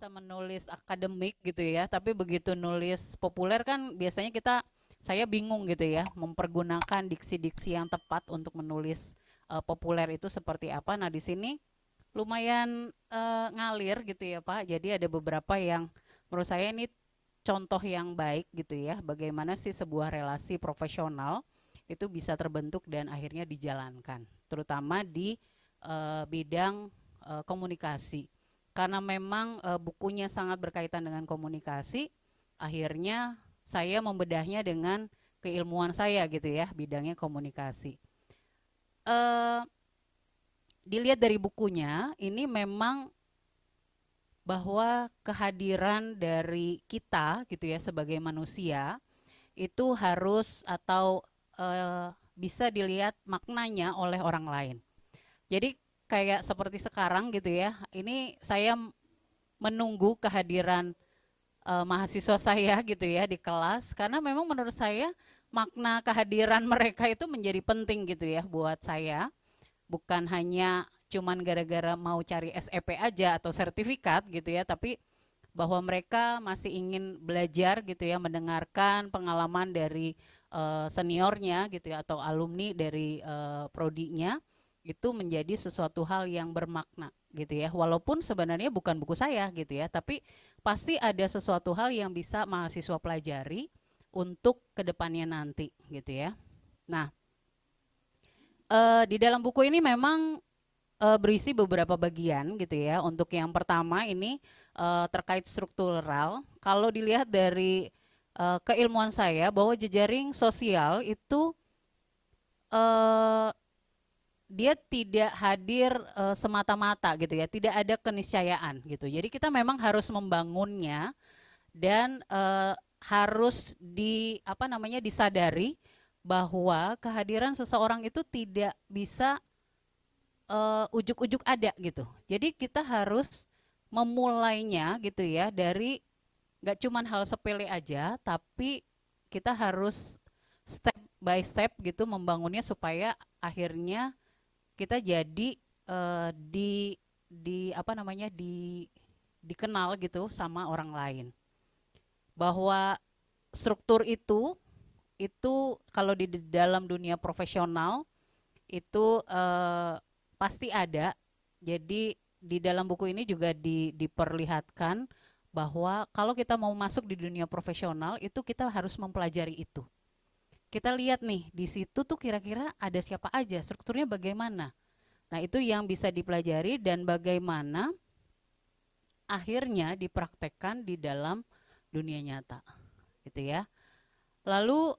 bisa menulis akademik gitu ya, tapi begitu nulis populer kan biasanya saya bingung gitu ya, mempergunakan diksi-diksi yang tepat untuk menulis populer itu seperti apa. Nah, di sini lumayan ngalir gitu ya Pak. Jadi ada beberapa yang menurut saya ini contoh yang baik gitu ya, bagaimana sih sebuah relasi profesional itu bisa terbentuk dan akhirnya dijalankan, terutama di bidang komunikasi. Karena memang bukunya sangat berkaitan dengan komunikasi, akhirnya saya membedahnya dengan keilmuan saya gitu ya, bidangnya komunikasi. Eh, Dilihat dari bukunya, ini memang bahwa kehadiran dari kita gitu ya sebagai manusia itu harus atau bisa dilihat maknanya oleh orang lain. Jadi kayak seperti sekarang gitu ya, ini saya menunggu kehadiran mahasiswa saya gitu ya di kelas, karena memang menurut saya makna kehadiran mereka itu menjadi penting gitu ya buat saya, bukan hanya cuman gara-gara mau cari SEP aja atau sertifikat gitu ya, tapi bahwa mereka masih ingin belajar gitu ya, mendengarkan pengalaman dari seniornya gitu ya atau alumni dari prodinya, itu menjadi sesuatu hal yang bermakna gitu ya. Walaupun sebenarnya bukan buku saya gitu ya, tapi pasti ada sesuatu hal yang bisa mahasiswa pelajari untuk kedepannya nanti gitu ya. Nah, di dalam buku ini memang berisi beberapa bagian gitu ya. Untuk yang pertama ini terkait struktural. Kalau dilihat dari keilmuan saya bahwa jejaring sosial itu eh, dia tidak hadir semata-mata gitu ya, tidak ada keniscayaan gitu. Jadi kita memang harus membangunnya dan harus apa namanya disadari bahwa kehadiran seseorang itu tidak bisa ujuk-ujuk ada gitu. Jadi kita harus memulainya gitu ya dari nggak cuman hal sepele aja, tapi kita harus step by step gitu membangunnya supaya akhirnya kita jadi di apa namanya dikenal gitu sama orang lain. Bahwa struktur itu kalau di dalam dunia profesional itu pasti ada. Jadi di dalam buku ini juga diperlihatkan bahwa kalau kita mau masuk di dunia profesional itu kita harus mempelajari itu. Kita lihat nih di situ tuh kira-kira ada siapa aja, strukturnya bagaimana. Nah, itu yang bisa dipelajari dan bagaimana akhirnya dipraktekkan di dalam dunia nyata. Gitu ya. Lalu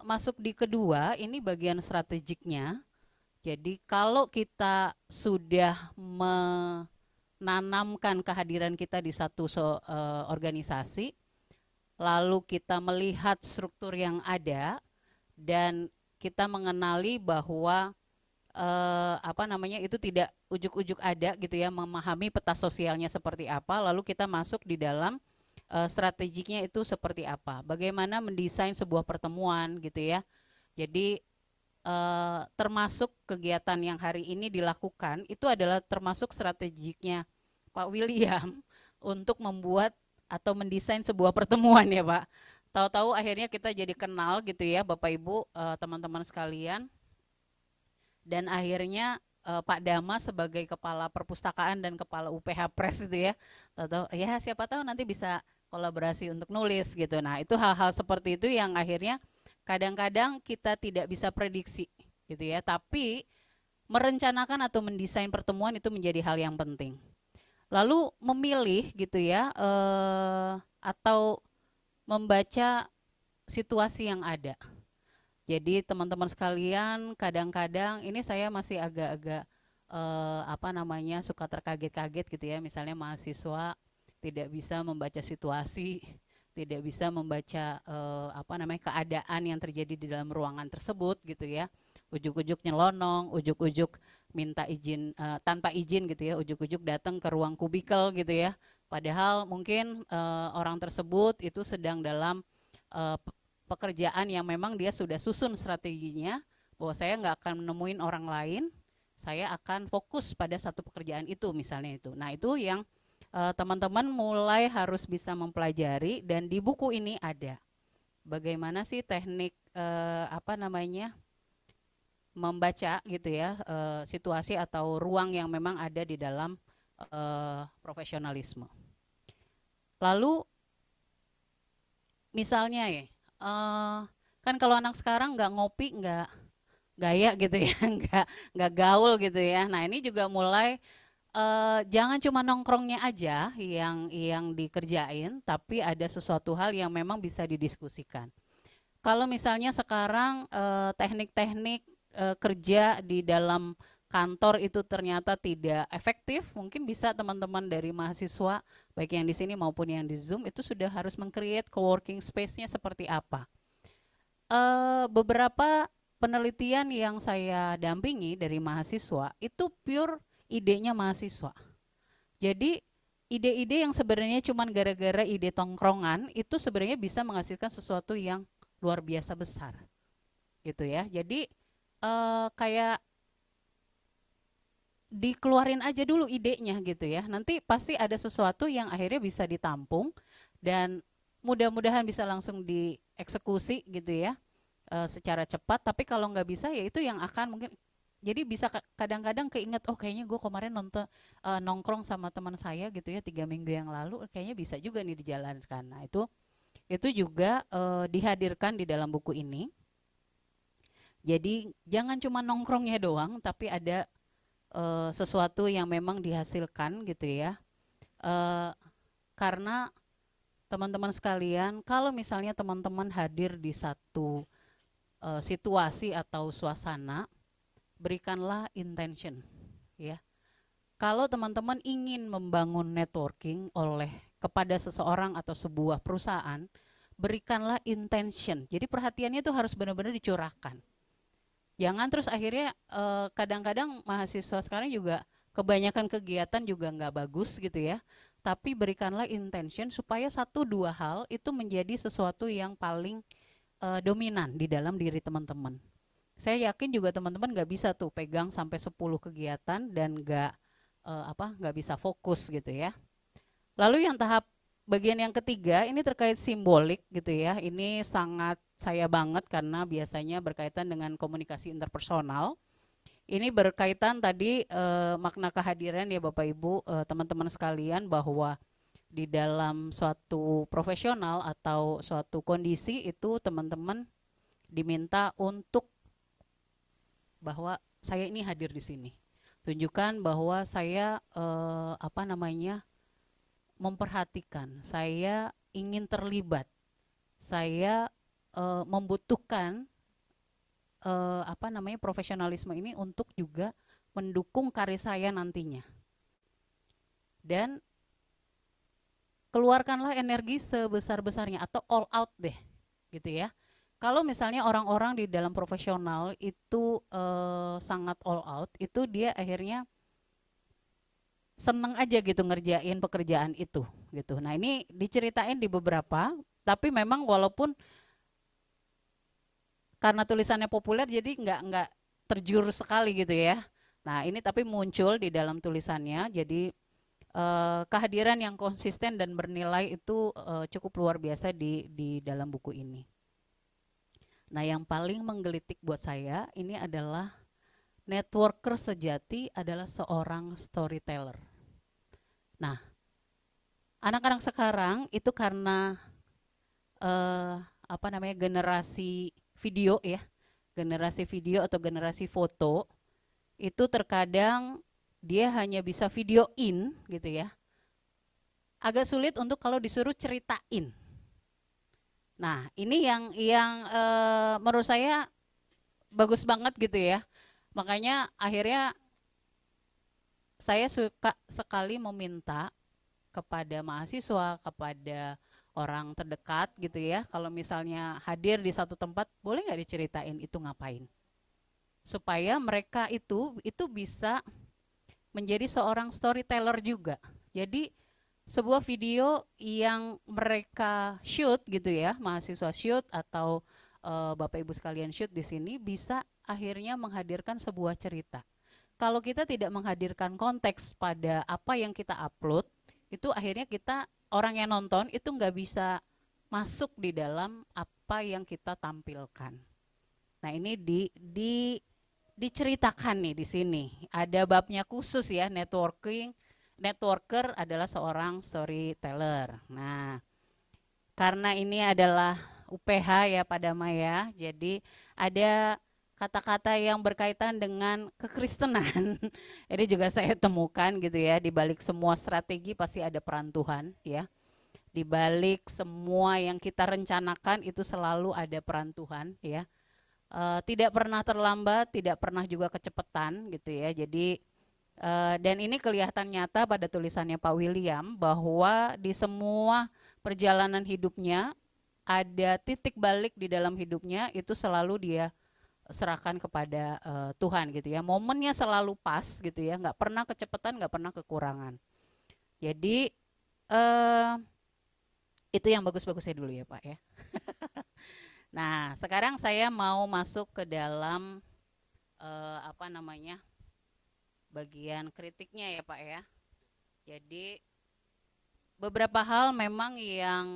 masuk di kedua, ini bagian strategiknya. Jadi kalau kita sudah menanamkan kehadiran kita di satu organisasi, lalu kita melihat struktur yang ada dan kita mengenali bahwa apa namanya itu tidak ujuk-ujuk ada gitu ya, memahami peta sosialnya seperti apa, lalu kita masuk di dalam strategiknya itu seperti apa, bagaimana mendesain sebuah pertemuan gitu ya. Jadi termasuk kegiatan yang hari ini dilakukan itu adalah termasuk strategiknya Pak William untuk membuat atau mendesain sebuah pertemuan ya Pak. Tahu-tahu akhirnya kita jadi kenal gitu ya Bapak Ibu, teman-teman sekalian, dan akhirnya Pak Dama sebagai kepala perpustakaan dan kepala UPH Press itu ya, tahu-tahu ya siapa tahu nanti bisa kolaborasi untuk nulis gitu. Nah itu hal-hal seperti itu yang akhirnya kadang-kadang kita tidak bisa prediksi gitu ya, tapi merencanakan atau mendesain pertemuan itu menjadi hal yang penting. Lalu memilih gitu ya, atau membaca situasi yang ada. Jadi teman-teman sekalian, kadang-kadang ini saya masih agak-agak apa namanya suka terkaget-kaget gitu ya. Misalnya mahasiswa tidak bisa membaca situasi, tidak bisa membaca apa namanya keadaan yang terjadi di dalam ruangan tersebut gitu ya. Ujuk-ujuk nyelonong, ujuk-ujuk minta izin tanpa izin gitu ya, ujuk-ujuk datang ke ruang kubikel gitu ya. Padahal mungkin orang tersebut itu sedang dalam uh, pekerjaan yang memang dia sudah susun strateginya, bahwa saya nggak akan menemuin orang lain, saya akan fokus pada satu pekerjaan itu misalnya itu. Nah itu yang teman-teman mulai harus bisa mempelajari, dan di buku ini ada bagaimana sih teknik membaca gitu ya, situasi atau ruang yang memang ada di dalam profesionalisme. Lalu misalnya ya, kan kalau anak sekarang nggak ngopi nggak gaya gitu ya, nggak gaul gitu ya. Nah ini juga mulai jangan cuma nongkrongnya aja yang dikerjain, tapi ada sesuatu hal yang memang bisa didiskusikan. Kalau misalnya sekarang teknik-teknik kerja di dalam kantor itu ternyata tidak efektif, mungkin bisa teman-teman dari mahasiswa, baik yang di sini maupun yang di Zoom, itu sudah harus meng-create co-working space-nya seperti apa. Beberapa penelitian yang saya dampingi dari mahasiswa, itu pure idenya mahasiswa. Jadi ide-ide yang sebenarnya cuma gara-gara ide tongkrongan, itu sebenarnya bisa menghasilkan sesuatu yang luar biasa besar. Gitu ya. Jadi kayak dikeluarin aja dulu idenya gitu ya. Nanti pasti ada sesuatu yang akhirnya bisa ditampung dan mudah-mudahan bisa langsung dieksekusi gitu ya, secara cepat. Tapi kalau nggak bisa ya itu yang akan mungkin, jadi bisa kadang-kadang keinget, oh kayaknya gue kemarin nongkrong sama teman saya gitu ya 3 minggu yang lalu, kayaknya bisa juga nih dijalankan. Nah itu juga dihadirkan di dalam buku ini. Jadi jangan cuma nongkrongnya doang, tapi ada sesuatu yang memang dihasilkan gitu ya. Karena teman-teman sekalian, kalau misalnya teman-teman hadir di satu situasi atau suasana, berikanlah intention ya. Kalau teman-teman ingin membangun networking kepada seseorang atau sebuah perusahaan, berikanlah intention. Jadi perhatiannya itu harus benar-benar dicurahkan. Jangan terus akhirnya kadang-kadang mahasiswa sekarang juga kebanyakan kegiatan juga nggak bagus gitu ya. Tapi berikanlah intention supaya 1-2 hal itu menjadi sesuatu yang paling dominan di dalam diri teman-teman. Saya yakin juga teman-teman nggak bisa tuh pegang sampai 10 kegiatan dan nggak bisa fokus gitu ya. Lalu yang tahap bagian yang ketiga ini terkait simbolik gitu ya. Ini sangat saya banget karena biasanya berkaitan dengan komunikasi interpersonal. Ini berkaitan tadi makna kehadiran ya Bapak Ibu, teman-teman sekalian, bahwa di dalam suatu profesional atau suatu kondisi itu teman-teman diminta untuk bahwa saya ini hadir di sini. Tunjukkan bahwa saya memperhatikan, saya ingin terlibat, saya membutuhkan profesionalisme ini untuk juga mendukung karir saya nantinya. Dan keluarkanlah energi sebesar-besarnya atau all out deh, gitu ya. Kalau misalnya orang-orang di dalam profesional itu sangat all out, itu dia akhirnya seneng aja gitu ngerjain pekerjaan itu gitu. Nah ini diceritain di beberapa, tapi memang walaupun karena tulisannya populer jadi nggak terjurus sekali gitu ya. Nah ini tapi muncul di dalam tulisannya, jadi kehadiran yang konsisten dan bernilai itu cukup luar biasa di dalam buku ini. Nah yang paling menggelitik buat saya ini adalah networker sejati adalah seorang storyteller. Nah, anak-anak sekarang itu karena generasi video ya, generasi video atau generasi foto, itu terkadang dia hanya bisa videoin gitu ya. Agak sulit untuk kalau disuruh ceritain. Nah, ini yang menurut saya bagus banget gitu ya. Makanya akhirnya saya suka sekali meminta kepada mahasiswa, kepada orang terdekat gitu ya, kalau misalnya hadir di satu tempat, boleh nggak diceritain itu ngapain? Supaya mereka itu bisa menjadi seorang storyteller juga. Jadi sebuah video yang mereka shoot gitu ya, mahasiswa shoot atau Bapak Ibu sekalian shoot di sini, bisa akhirnya menghadirkan sebuah cerita. Kalau kita tidak menghadirkan konteks pada apa yang kita upload, itu akhirnya kita orang yang nonton itu nggak bisa masuk di dalam apa yang kita tampilkan. Nah ini diceritakan nih di sini. Ada babnya khusus ya, networking. Networker adalah seorang storyteller. Nah, karena ini adalah UPH ya Pak Dama ya, jadi ada kata-kata yang berkaitan dengan kekristenan. Ini juga saya temukan gitu ya, di balik semua strategi pasti ada peran Tuhan ya. Di balik semua yang kita rencanakan itu selalu ada peran Tuhan ya. Tidak pernah terlambat, tidak pernah juga kecepatan gitu ya. Jadi dan ini kelihatan nyata pada tulisannya Pak William bahwa di semua perjalanan hidupnya ada titik balik di dalam hidupnya itu selalu dia serahkan kepada Tuhan gitu ya. Momennya selalu pas gitu ya, nggak pernah kecepatan, nggak pernah kekurangan. Jadi itu yang bagus-bagusnya dulu ya Pak ya. Nah, sekarang saya mau masuk ke dalam bagian kritiknya ya Pak ya. Jadi beberapa hal memang yang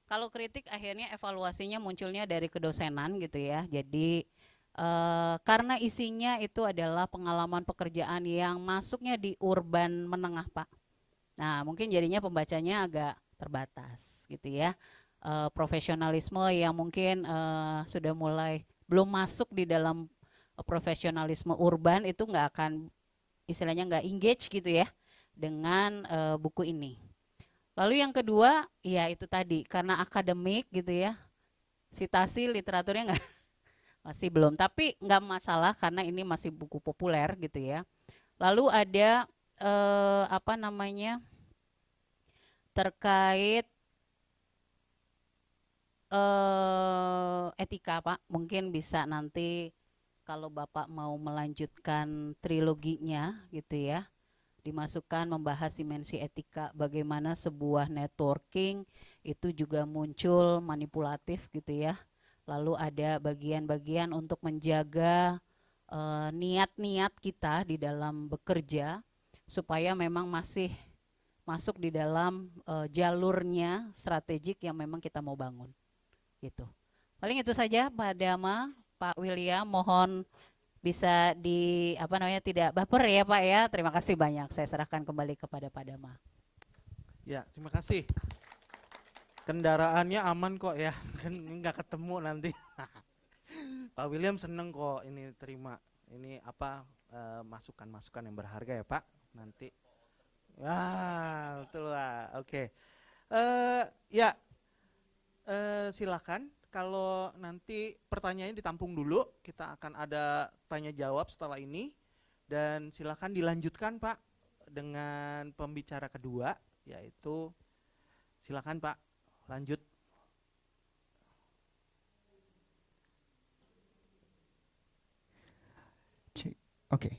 kalau kritik akhirnya evaluasinya munculnya dari kedosenan gitu ya. Jadi karena isinya itu adalah pengalaman pekerjaan yang masuknya di urban menengah Pak. Nah, mungkin jadinya pembacanya agak terbatas gitu ya. Profesionalisme yang mungkin sudah mulai belum masuk di dalam profesionalisme urban itu nggak akan istilahnya nggak engage gitu ya dengan buku ini. Lalu yang kedua ya itu tadi karena akademik gitu ya, citasi literaturnya nggak masih belum, tapi nggak masalah karena ini masih buku populer gitu ya. Lalu ada terkait etika Pak, mungkin bisa nanti kalau Bapak mau melanjutkan triloginya gitu ya, dimasukkan membahas dimensi etika, bagaimana sebuah networking itu juga muncul manipulatif gitu ya. Lalu ada bagian-bagian untuk menjaga niat-niat kita di dalam bekerja supaya memang masih masuk di dalam jalurnya strategik yang memang kita mau bangun. Gitu. Paling itu saja Pak Dama, Pak William, mohon bisa tidak baper ya Pak ya. Terima kasih banyak. Saya serahkan kembali kepada Pak Dama. Ya, terima kasih. Kendaraannya aman kok ya, kan nggak ketemu nanti. Pak William seneng kok ini terima. Ini masukan-masukan yang berharga ya Pak. Nanti. Wah, betul lah. Oke. Silakan. Kalau nanti pertanyaannya ditampung dulu, kita akan ada tanya jawab setelah ini. Dan silakan dilanjutkan Pak dengan pembicara kedua, yaitu silakan Pak, lanjut. Oke,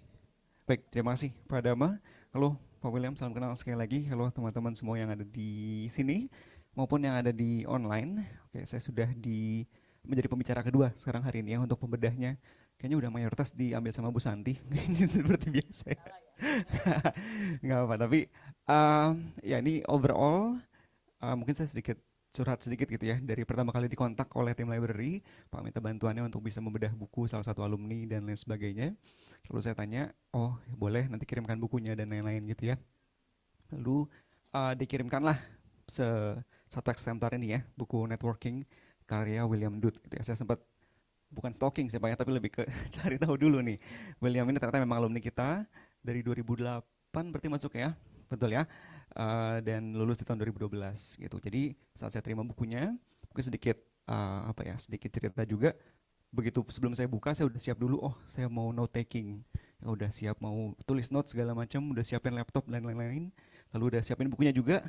baik, terima kasih Pak Dama. Halo Pak William, salam kenal sekali lagi. Halo teman-teman semua yang ada di sini maupun yang ada di online. Oke, saya sudah menjadi pembicara kedua sekarang hari ini ya untuk pembedahnya. Kayaknya udah mayoritas diambil sama Bu Santi, seperti biasa ya. Nggak apa, tapi ya ini overall mungkin saya sedikit curhat sedikit gitu ya. Dari pertama kali dikontak oleh tim library, Pak minta bantuannya untuk bisa membedah buku salah satu alumni dan lain sebagainya. Lalu saya tanya, oh boleh nanti kirimkan bukunya dan lain-lain gitu ya. Lalu dikirimkanlah satu eksemplar ini ya, buku networking karya William Dutt gitu ya. Saya sempat bukan stalking sih Pak ya, tapi lebih ke cari tahu dulu nih. William ini ternyata memang alumni kita dari 2008 berarti masuk ya, betul ya. Dan lulus di tahun 2012 gitu. Jadi saat saya terima bukunya, mungkin sedikit sedikit cerita juga. Begitu sebelum saya buka, saya udah siap dulu. Oh, saya mau note taking. Ya udah siap mau tulis note segala macam, udah siapin laptop dan lain-lain. Lalu udah siapin bukunya juga.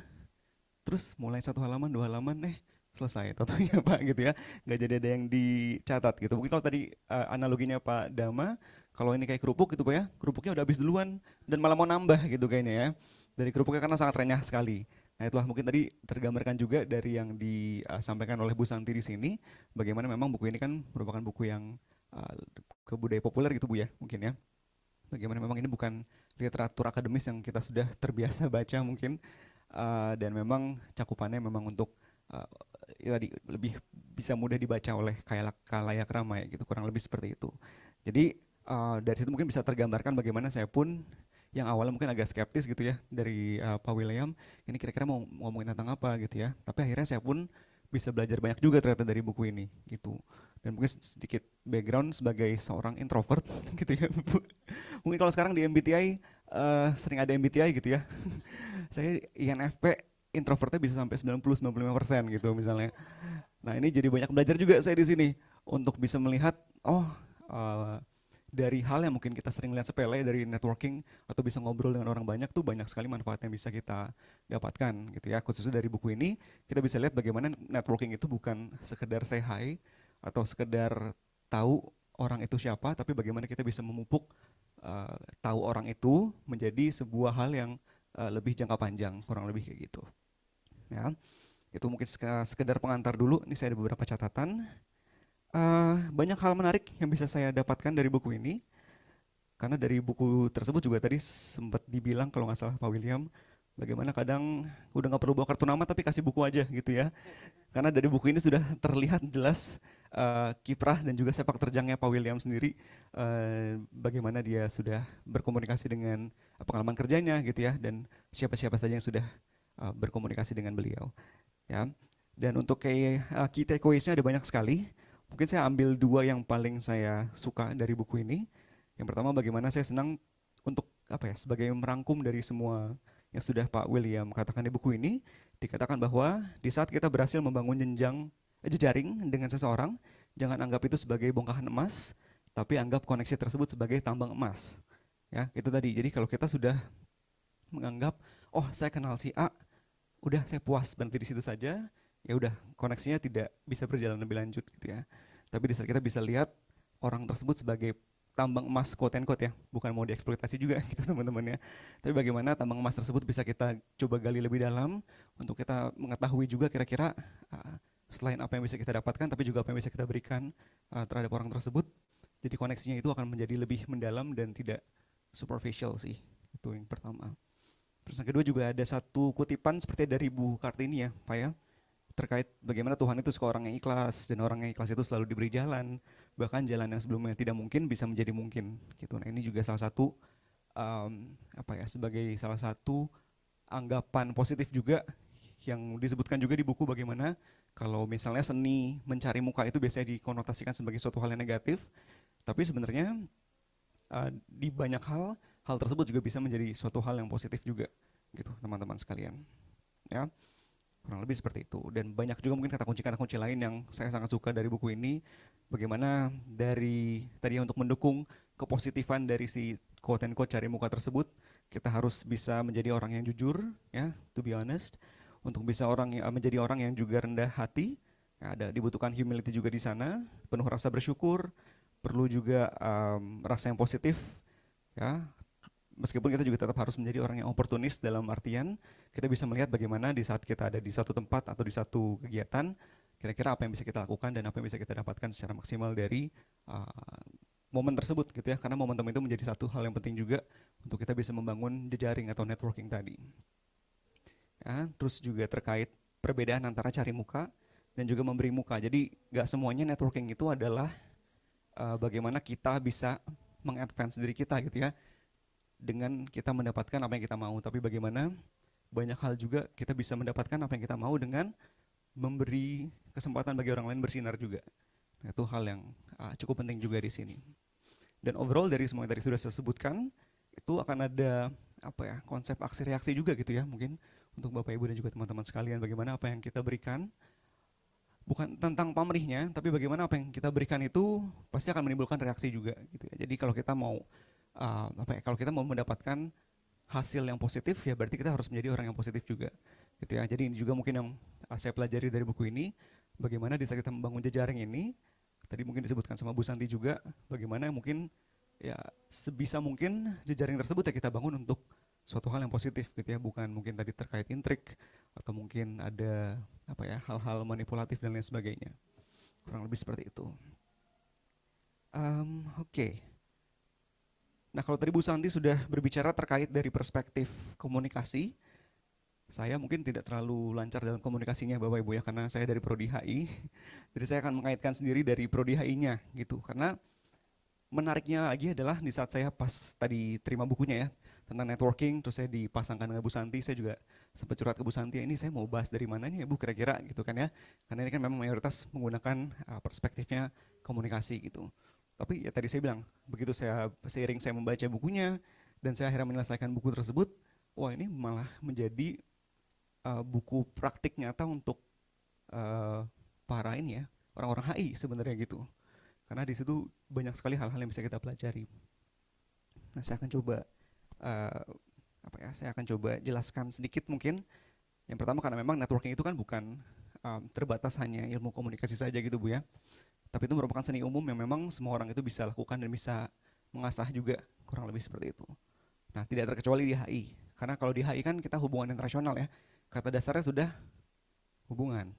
Terus mulai 1 halaman, 2 halaman, selesai totalnya Pak gitu ya. Nggak jadi ada yang dicatat gitu. Mungkin kalau tadi analoginya Pak Dama, kalau ini kayak kerupuk gitu Pak ya, kerupuknya udah habis duluan dan malah mau nambah gitu kayaknya ya. Dari kerupuknya karena sangat renyah sekali. Nah itulah mungkin tadi tergambarkan juga dari yang disampaikan oleh Bu Santi di sini, bagaimana memang buku ini kan merupakan buku yang ke budaya populer gitu Bu ya, mungkin ya. Bagaimana memang ini bukan literatur akademis yang kita sudah terbiasa baca mungkin. Dan memang cakupannya memang untuk ya tadi lebih bisa mudah dibaca oleh khalayak ramai gitu, kurang lebih seperti itu. Jadi dari situ mungkin bisa tergambarkan bagaimana saya pun yang awalnya mungkin agak skeptis gitu ya dari Pak William, ini kira-kira mau ngomongin tentang apa gitu ya. Tapi akhirnya saya pun bisa belajar banyak juga ternyata dari buku ini gitu. Dan mungkin sedikit background sebagai seorang introvert gitu ya. Mungkin kalau sekarang di MBTI sering ada MBTI gitu ya. Saya INFP introvertnya bisa sampai 90-95% gitu misalnya. Nah ini jadi banyak belajar juga saya di sini untuk bisa melihat dari hal yang mungkin kita sering lihat sepele dari networking atau bisa ngobrol dengan orang banyak tuh banyak sekali manfaat yang bisa kita dapatkan gitu ya. Khususnya dari buku ini kita bisa lihat bagaimana networking itu bukan sekedar say hi atau sekedar tahu orang itu siapa, tapi bagaimana kita bisa memupuk tahu orang itu menjadi sebuah hal yang lebih jangka panjang, kurang lebih kayak gitu. Ya, itu mungkin sekedar pengantar dulu. Ini saya ada beberapa catatan. Banyak hal menarik yang bisa saya dapatkan dari buku ini, karena dari buku tersebut juga tadi sempat dibilang kalau nggak salah Pak William, bagaimana kadang udah nggak perlu bawa kartu nama tapi kasih buku aja gitu ya, karena dari buku ini sudah terlihat jelas kiprah dan juga sepak terjangnya Pak William sendiri, bagaimana dia sudah berkomunikasi dengan pengalaman kerjanya gitu ya, dan siapa-siapa saja yang sudah berkomunikasi dengan beliau ya. Dan untuk key takeaways-nya ada banyak sekali. Mungkin saya ambil dua yang paling saya suka dari buku ini. Yang pertama, bagaimana saya senang untuk sebagai merangkum dari semua yang sudah Pak William katakan di buku ini, dikatakan bahwa di saat kita berhasil membangun jejaring dengan seseorang, jangan anggap itu sebagai bongkahan emas, tapi anggap koneksi tersebut sebagai tambang emas. Ya, itu tadi. Jadi kalau kita sudah menganggap, oh saya kenal si A, udah saya puas berhenti di situ saja, ya udah koneksinya tidak bisa berjalan lebih lanjut gitu ya. Tapi di saat kita bisa lihat orang tersebut sebagai tambang emas quote and quote ya, bukan mau dieksploitasi juga gitu teman-teman ya. Tapi bagaimana tambang emas tersebut bisa kita coba gali lebih dalam untuk kita mengetahui juga kira-kira selain apa yang bisa kita dapatkan, tapi juga apa yang bisa kita berikan terhadap orang tersebut. Jadi koneksinya itu akan menjadi lebih mendalam dan tidak superficial sih. Itu yang pertama. Terus yang kedua juga ada satu kutipan seperti dari Bu Kartini ya Pak ya, terkait bagaimana Tuhan itu suka orang yang ikhlas, dan orang yang ikhlas itu selalu diberi jalan, bahkan jalan yang sebelumnya tidak mungkin bisa menjadi mungkin gitu. Nah ini juga salah satu sebagai salah satu anggapan positif juga yang disebutkan juga di buku, bagaimana kalau misalnya seni mencari muka itu biasanya dikonotasikan sebagai suatu hal yang negatif, tapi sebenarnya di banyak hal tersebut juga bisa menjadi suatu hal yang positif juga gitu teman-teman sekalian ya. Kurang lebih seperti itu. Dan banyak juga mungkin kata kunci lain yang saya sangat suka dari buku ini, bagaimana dari tadi untuk mendukung kepositifan dari si quote and quote cari muka tersebut, kita harus bisa menjadi orang yang jujur ya, to be honest. Untuk bisa menjadi orang yang juga rendah hati, ya, dibutuhkan humility juga di sana, penuh rasa bersyukur, perlu juga rasa yang positif ya. Meskipun kita juga tetap harus menjadi orang yang oportunis, dalam artian kita bisa melihat bagaimana di saat kita ada di satu tempat atau di satu kegiatan, kira-kira apa yang bisa kita lakukan dan apa yang bisa kita dapatkan secara maksimal dari momen tersebut gitu ya, karena momentum itu menjadi satu hal yang penting juga untuk kita bisa membangun jejaring atau networking tadi ya. Terus juga terkait perbedaan antara cari muka dan juga memberi muka. Jadi gak semuanya networking itu adalah bagaimana kita bisa mengadvance diri kita gitu ya, dengan kita mendapatkan apa yang kita mau, tapi bagaimana banyak hal juga kita bisa mendapatkan apa yang kita mau dengan memberi kesempatan bagi orang lain bersinar juga. Nah, itu hal yang cukup penting juga di sini. Dan overall dari semua yang tadi sudah saya sebutkan, itu akan ada konsep aksi reaksi juga gitu ya, mungkin untuk Bapak Ibu dan juga teman-teman sekalian, bagaimana apa yang kita berikan bukan tentang pamrihnya, tapi bagaimana apa yang kita berikan itu pasti akan menimbulkan reaksi juga gitu ya. Jadi kalau kita mau kalau kita mau mendapatkan hasil yang positif, ya berarti kita harus menjadi orang yang positif juga gitu ya. Jadi ini juga mungkin yang saya pelajari dari buku ini, bagaimana di saat kita membangun jejaring ini, tadi mungkin disebutkan sama Bu Santi juga, bagaimana mungkin ya sebisa mungkin jejaring tersebut ya kita bangun untuk suatu hal yang positif gitu ya, bukan mungkin tadi terkait intrik atau mungkin ada hal-hal manipulatif dan lain sebagainya. Kurang lebih seperti itu. Oke. Nah, kalau tadi Bu Santi sudah berbicara terkait dari perspektif komunikasi, saya mungkin tidak terlalu lancar dalam komunikasinya Bapak Ibu ya, karena saya dari Prodi HI. Jadi saya akan mengaitkan sendiri dari Prodi HI-nya gitu. Karena menariknya lagi adalah di saat saya pas tadi terima bukunya ya tentang networking, terus saya dipasangkan dengan Bu Santi, saya juga sempat curhat ke Bu Santi, ini saya mau bahas dari mana nih ya Bu kira-kira gitu kan ya. Karena ini kan memang mayoritas menggunakan perspektifnya komunikasi gitu. Tapi ya tadi saya bilang, begitu seiring saya membaca bukunya dan saya akhirnya menyelesaikan buku tersebut, wah ini malah menjadi buku praktik nyata untuk para ini ya, orang-orang HI sebenarnya gitu. Karena di situ banyak sekali hal-hal yang bisa kita pelajari. Nah, saya akan coba saya akan coba jelaskan sedikit mungkin. Yang pertama, karena memang networking itu kan bukan terbatas hanya ilmu komunikasi saja gitu Bu ya. Tapi itu merupakan seni umum yang memang semua orang itu bisa lakukan dan bisa mengasah juga, kurang lebih seperti itu. Nah, tidak terkecuali di HI. Karena kalau di HI kan kita hubungan internasional ya. Kata dasarnya sudah hubungan.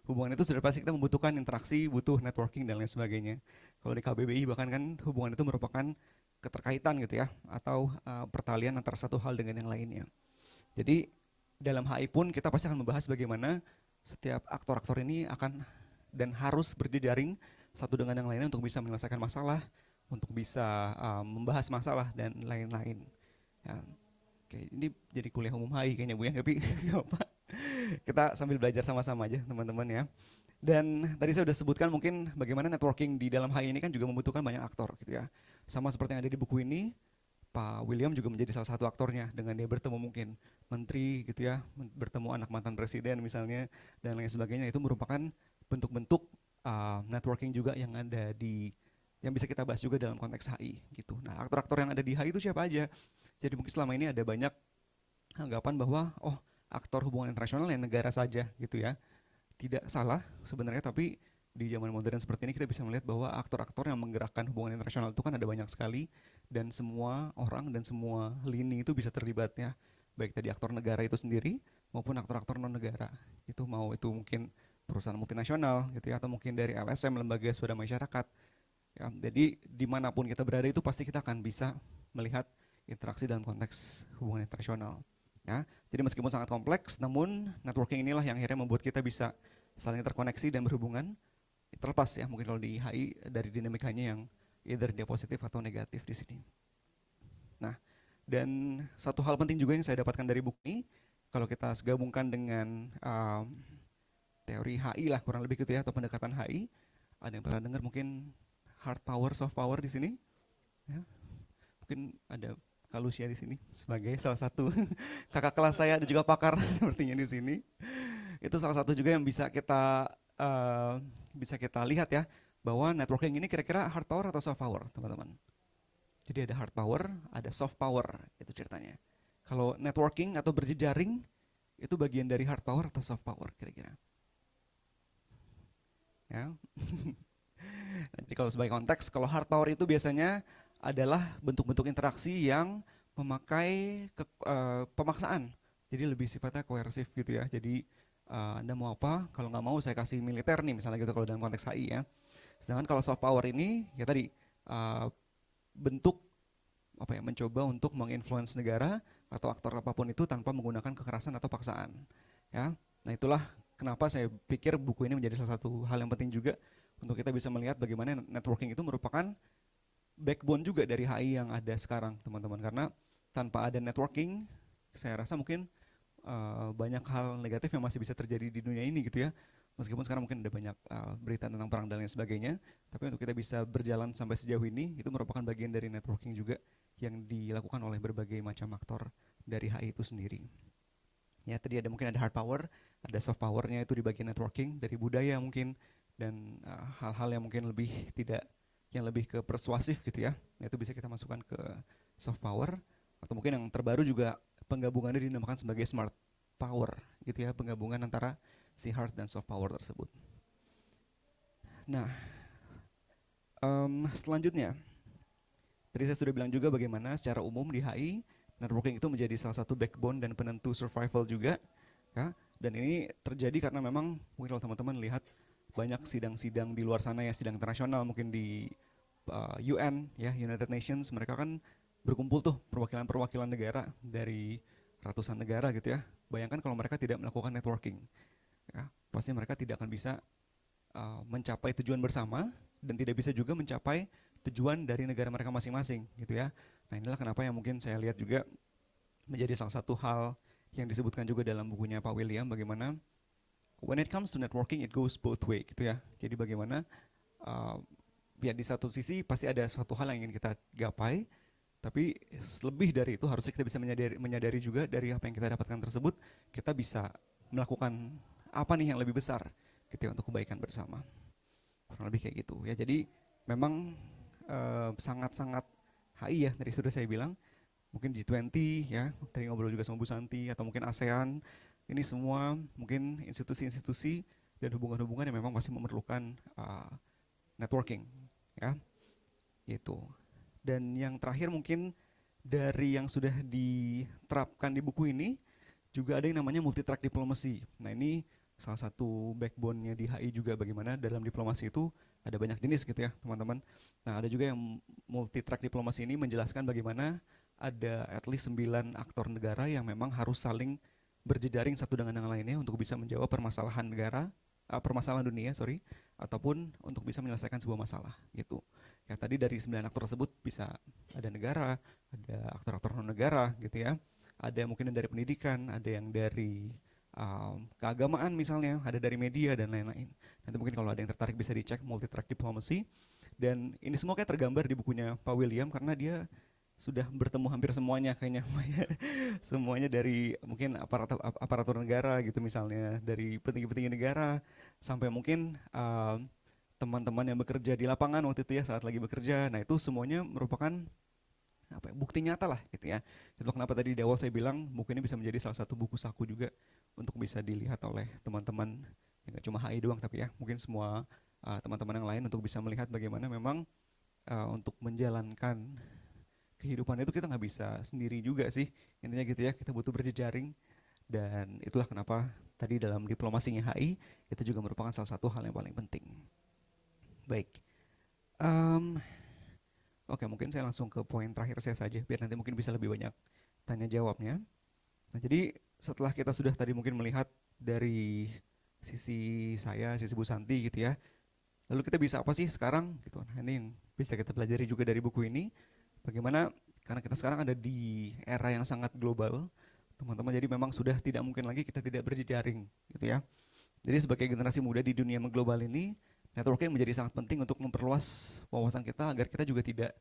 Hubungan itu sudah pasti kita membutuhkan interaksi, butuh networking dan lain sebagainya. Kalau di KBBI bahkan kan hubungan itu merupakan keterkaitan gitu ya, atau pertalian antara satu hal dengan yang lainnya. Jadi dalam HI pun kita pasti akan membahas bagaimana setiap aktor-aktor ini akan dan harus berjejaring satu dengan yang lainnya untuk bisa menyelesaikan masalah, untuk bisa membahas masalah dan lain-lain. Ya. Oke, ini jadi kuliah umum HI kayaknya Bu ya, tapi apa? Kita sambil belajar sama-sama aja teman-teman ya. Dan tadi saya sudah sebutkan mungkin bagaimana networking di dalam HI ini kan juga membutuhkan banyak aktor gitu ya. Sama seperti yang ada di buku ini, Pak William juga menjadi salah satu aktornya dengan dia bertemu mungkin menteri gitu ya, bertemu anak mantan presiden misalnya dan lain sebagainya. Itu merupakan bentuk-bentuk networking juga yang ada yang bisa kita bahas juga dalam konteks HI gitu. Nah, aktor-aktor yang ada di HI itu siapa aja? Jadi mungkin selama ini ada banyak anggapan bahwa aktor hubungan internasional yang negara saja gitu ya. Tidak salah sebenarnya, tapi di zaman modern seperti ini kita bisa melihat bahwa aktor-aktor yang menggerakkan hubungan internasional itu kan ada banyak sekali dan semua orang dan semua lini itu bisa terlibat ya. Baik tadi aktor negara itu sendiri maupun aktor-aktor non negara. Itu mungkin perusahaan multinasional gitu ya, atau mungkin dari LSM, lembaga swadaya masyarakat. Ya, jadi dimanapun kita berada itu pasti kita akan bisa melihat interaksi dalam konteks hubungan internasional. Ya, jadi meskipun sangat kompleks, namun networking inilah yang akhirnya membuat kita bisa saling terkoneksi dan berhubungan. Terlepas ya, mungkin kalau di HI dari dinamikanya yang either dia positif atau negatif di sini. Nah, dan satu hal penting juga yang saya dapatkan dari buku ini, kalau kita gabungkan dengan teori HI lah kurang lebih gitu ya, atau pendekatan HI, ada yang pernah dengar mungkin hard power, soft power di sini? Ya, mungkin ada Kak Lucia di sini sebagai salah satu kakak kelas saya dan juga pakar sepertinya di sini. Itu salah satu juga yang bisa kita lihat ya, bahwa networking ini kira-kira hard power atau soft power, teman-teman. Jadi ada hard power, ada soft power, itu ceritanya. Kalau networking atau berjejaring itu bagian dari hard power atau soft power kira-kira. Ya. Jadi kalau sebagai konteks, kalau hard power itu biasanya adalah bentuk-bentuk interaksi yang memakai pemaksaan. Jadi lebih sifatnya koersif gitu ya. Jadi Anda mau apa? Kalau nggak mau saya kasih militer nih misalnya gitu kalau dalam konteks HI ya. Sedangkan kalau soft power ini ya tadi bentuk mencoba untuk menginfluence negara atau aktor apapun itu tanpa menggunakan kekerasan atau paksaan. Ya. Nah, itulah kenapa saya pikir buku ini menjadi salah satu hal yang penting juga untuk kita bisa melihat bagaimana networking itu merupakan backbone juga dari HI yang ada sekarang, teman-teman. Karena tanpa ada networking, saya rasa mungkin banyak hal negatif yang masih bisa terjadi di dunia ini gitu ya. Meskipun sekarang mungkin ada banyak berita tentang perang dan lain sebagainya, tapi untuk kita bisa berjalan sampai sejauh ini, itu merupakan bagian dari networking juga yang dilakukan oleh berbagai macam aktor dari HI itu sendiri. Ya, tadi mungkin ada hard power, ada soft powernya itu di bagian networking, dari budaya mungkin, dan hal-hal yang mungkin lebih ke persuasif gitu ya. Nah, itu bisa kita masukkan ke soft power, atau mungkin yang terbaru juga penggabungannya dinamakan sebagai smart power gitu ya, penggabungan antara si hard dan soft power tersebut. Nah, selanjutnya tadi saya sudah bilang juga bagaimana secara umum di HI networking itu menjadi salah satu backbone dan penentu survival juga ya. Dan ini terjadi karena memang mungkin kalau teman-teman lihat banyak sidang-sidang di luar sana ya, sidang internasional mungkin di UN ya, United Nations, mereka kan berkumpul tuh perwakilan-perwakilan negara dari ratusan negara gitu ya. Bayangkan kalau mereka tidak melakukan networking, ya, pasti mereka tidak akan bisa mencapai tujuan bersama dan tidak bisa juga mencapai tujuan dari negara mereka masing-masing gitu ya. Nah inilah kenapa yang mungkin saya lihat juga menjadi salah satu hal yang disebutkan juga dalam bukunya Pak William, bagaimana when it comes to networking it goes both way gitu ya. Jadi bagaimana ya di satu sisi pasti ada suatu hal yang ingin kita gapai, tapi lebih dari itu harusnya kita bisa menyadari juga dari apa yang kita dapatkan tersebut kita bisa melakukan apa nih yang lebih besar gitu ya, untuk kebaikan bersama. Kurang lebih kayak gitu ya. Jadi memang sangat-sangat HI ya, tadi sudah saya bilang, mungkin G20 ya, tadi ngobrol juga sama Bu Santi, atau mungkin ASEAN, ini semua mungkin institusi-institusi dan hubungan-hubungan yang memang masih memerlukan networking ya, gitu. Dan yang terakhir mungkin dari yang sudah diterapkan di buku ini juga ada yang namanya multi track diplomacy. Nah ini salah satu backbone-nya di HI juga, bagaimana dalam diplomasi itu ada banyak jenis gitu ya teman-teman. Nah ada juga yang multi track diplomasi ini menjelaskan bagaimana ada at least 9 aktor negara yang memang harus saling berjejaring satu dengan yang lainnya untuk bisa menjawab permasalahan negara, permasalahan dunia ataupun untuk bisa menyelesaikan sebuah masalah gitu. Ya tadi dari 9 aktor tersebut bisa ada negara, ada aktor-aktor non negara gitu ya. Ada mungkin yang dari pendidikan, ada yang dari keagamaan misalnya, ada dari media dan lain-lain. Nanti mungkin kalau ada yang tertarik bisa dicek multi track diplomacy. Dan ini semua kayak tergambar di bukunya Pak William karena dia sudah bertemu hampir semuanya kayaknya. Semuanya dari mungkin aparatur negara gitu misalnya, dari petinggi-petinggi negara sampai mungkin teman-teman yang bekerja di lapangan waktu itu ya saat lagi bekerja. Nah itu semuanya merupakan bukti nyata lah gitu ya. Itu kenapa tadi di awal saya bilang buku ini bisa menjadi salah satu buku saku juga untuk bisa dilihat oleh teman-teman, ya gak cuma HI doang tapi ya mungkin semua teman-teman yang lain untuk bisa melihat bagaimana memang untuk menjalankan kehidupan itu kita nggak bisa sendiri juga sih, intinya gitu ya, kita butuh berjejaring. Dan itulah kenapa tadi dalam diplomasinya HI itu juga merupakan salah satu hal yang paling penting. Baik, oke, mungkin saya langsung ke poin terakhir saya saja, biar nanti mungkin bisa lebih banyak tanya jawabnya. Nah, jadi setelah kita sudah tadi mungkin melihat dari sisi saya, sisi Bu Santi gitu ya, lalu kita bisa apa sih sekarang gitu. Nah, ini yang bisa kita pelajari juga dari buku ini, bagaimana karena kita sekarang ada di era yang sangat global, teman-teman, jadi memang sudah tidak mungkin lagi kita tidak berjejaring gitu ya. Jadi sebagai generasi muda di dunia mengglobal ini, networking menjadi sangat penting untuk memperluas wawasan kita agar kita juga tidak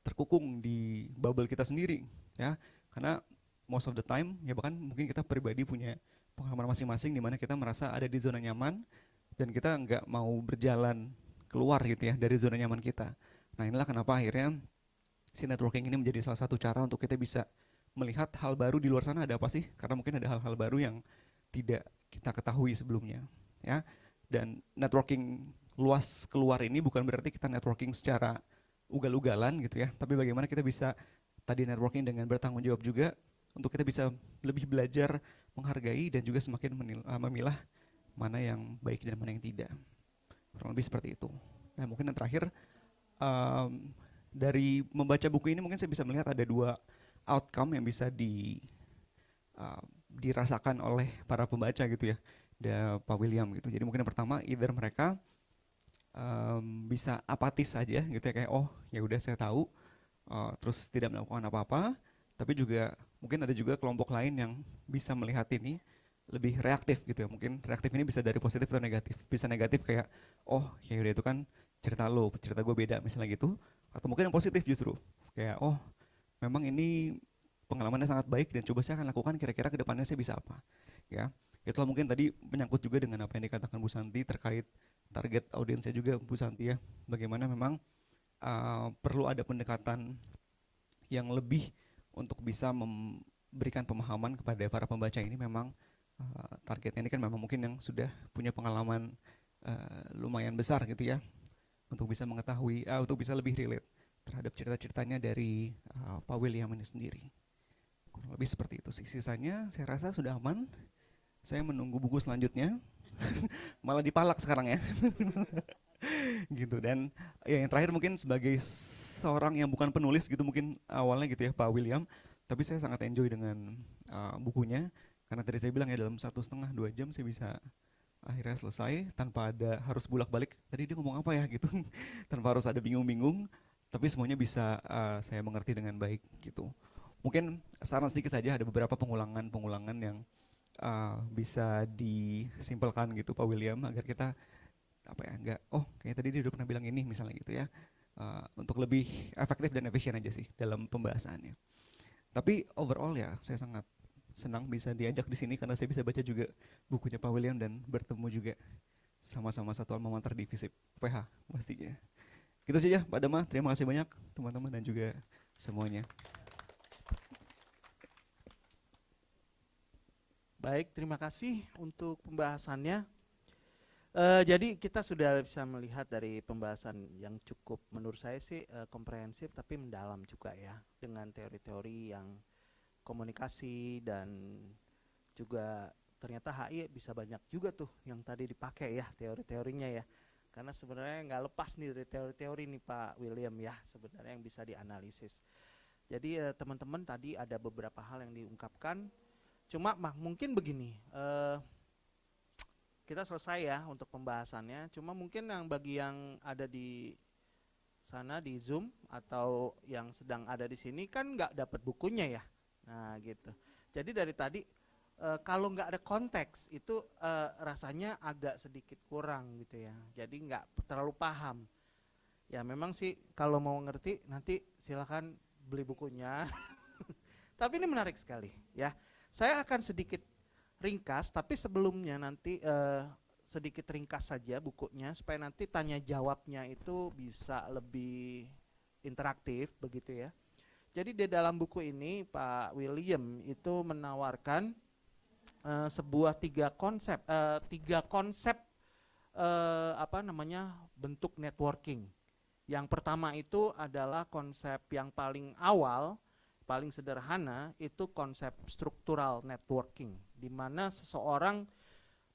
terkukung di bubble kita sendiri ya. Karena most of the time ya, bahkan mungkin kita pribadi punya pengalaman masing-masing di mana kita merasa ada di zona nyaman dan kita nggak mau berjalan keluar gitu ya dari zona nyaman kita. Nah inilah kenapa akhirnya si networking ini menjadi salah satu cara untuk kita bisa melihat hal baru di luar sana ada apa sih, karena mungkin ada hal-hal baru yang tidak kita ketahui sebelumnya ya. Dan networking luas keluar ini bukan berarti kita networking secara ugal-ugalan gitu ya, tapi bagaimana kita bisa tadi networking dengan bertanggung jawab juga untuk kita bisa lebih belajar menghargai dan juga semakin memilah mana yang baik dan mana yang tidak. Kurang lebih seperti itu. Nah mungkin yang terakhir, dari membaca buku ini mungkin saya bisa melihat ada 2 outcome yang bisa dirasakan oleh para pembaca gitu ya, Pak William gitu. Jadi mungkin yang pertama, either mereka bisa apatis saja gitu ya, kayak oh ya udah saya tahu, terus tidak melakukan apa-apa. Tapi juga mungkin ada juga kelompok lain yang bisa melihat ini lebih reaktif gitu ya. Mungkin reaktif ini bisa dari positif atau negatif. Bisa negatif kayak oh ya udah itu kan cerita lo, cerita gue beda misalnya gitu. Atau mungkin yang positif justru kayak oh memang ini pengalamannya sangat baik dan coba saya akan lakukan, kira-kira kedepannya saya bisa apa ya. Itulah mungkin tadi menyangkut juga dengan apa yang dikatakan Bu Santi terkait target audiensnya juga Bu Santi ya, bagaimana memang perlu ada pendekatan yang lebih untuk bisa memberikan pemahaman kepada para pembaca ini. Memang targetnya ini kan memang mungkin yang sudah punya pengalaman lumayan besar gitu ya, untuk bisa mengetahui, untuk bisa lebih relate terhadap cerita-ceritanya dari Pak William ini sendiri. Kurang lebih seperti itu sih. Sisanya saya rasa sudah aman. Saya menunggu buku selanjutnya. Malah dipalak sekarang ya. gitu. Dan ya yang terakhir mungkin sebagai seorang yang bukan penulis gitu mungkin awalnya gitu ya Pak William, tapi saya sangat enjoy dengan bukunya karena tadi saya bilang ya dalam 1,5-2 jam saya bisa akhirnya selesai tanpa ada harus bolak-balik tadi dia ngomong apa ya gitu, tanpa harus ada bingung-bingung, tapi semuanya bisa saya mengerti dengan baik gitu. Mungkin saran sedikit saja, ada beberapa pengulangan yang bisa disimpelkan gitu Pak William agar kita apa ya nggak kayak tadi dia udah pernah bilang ini misalnya gitu ya, untuk lebih efektif dan efisien aja sih dalam pembahasannya. Tapi overall ya saya sangat senang bisa diajak di sini karena saya bisa baca juga bukunya Pak William dan bertemu juga sama-sama satu alma mater di FISIP PH pastinya. Gitu saja Pak Dama, terima kasih banyak teman-teman dan juga semuanya. Baik, terima kasih untuk pembahasannya. Jadi kita sudah bisa melihat dari pembahasan yang cukup menurut saya sih komprehensif tapi mendalam juga ya, dengan teori-teori yang komunikasi dan juga ternyata HI bisa banyak juga tuh yang tadi dipakai ya teori-teorinya ya. Karena sebenarnya nggak lepas nih dari teori-teori nih Pak William ya sebenarnya yang bisa dianalisis. Jadi teman-teman tadi ada beberapa hal yang diungkapkan. Cuma mungkin begini, kita selesai ya untuk pembahasannya. Cuma mungkin bagi yang ada di sana di Zoom atau yang sedang ada di sini kan nggak dapat bukunya ya. Nah gitu. Jadi dari tadi kalau nggak ada konteks itu rasanya agak sedikit kurang gitu ya. Jadi nggak terlalu paham. Ya memang sih kalau mau ngerti nanti silakan beli bukunya. Tapi ini menarik sekali ya. Saya akan sedikit ringkas, tapi sebelumnya nanti sedikit ringkas saja bukunya supaya nanti tanya jawabnya itu bisa lebih interaktif begitu ya. Jadi di dalam buku ini Pak William itu menawarkan sebuah tiga konsep bentuk networking. Yang pertama itu adalah konsep yang paling awal, paling sederhana, itu konsep struktural networking, di mana seseorang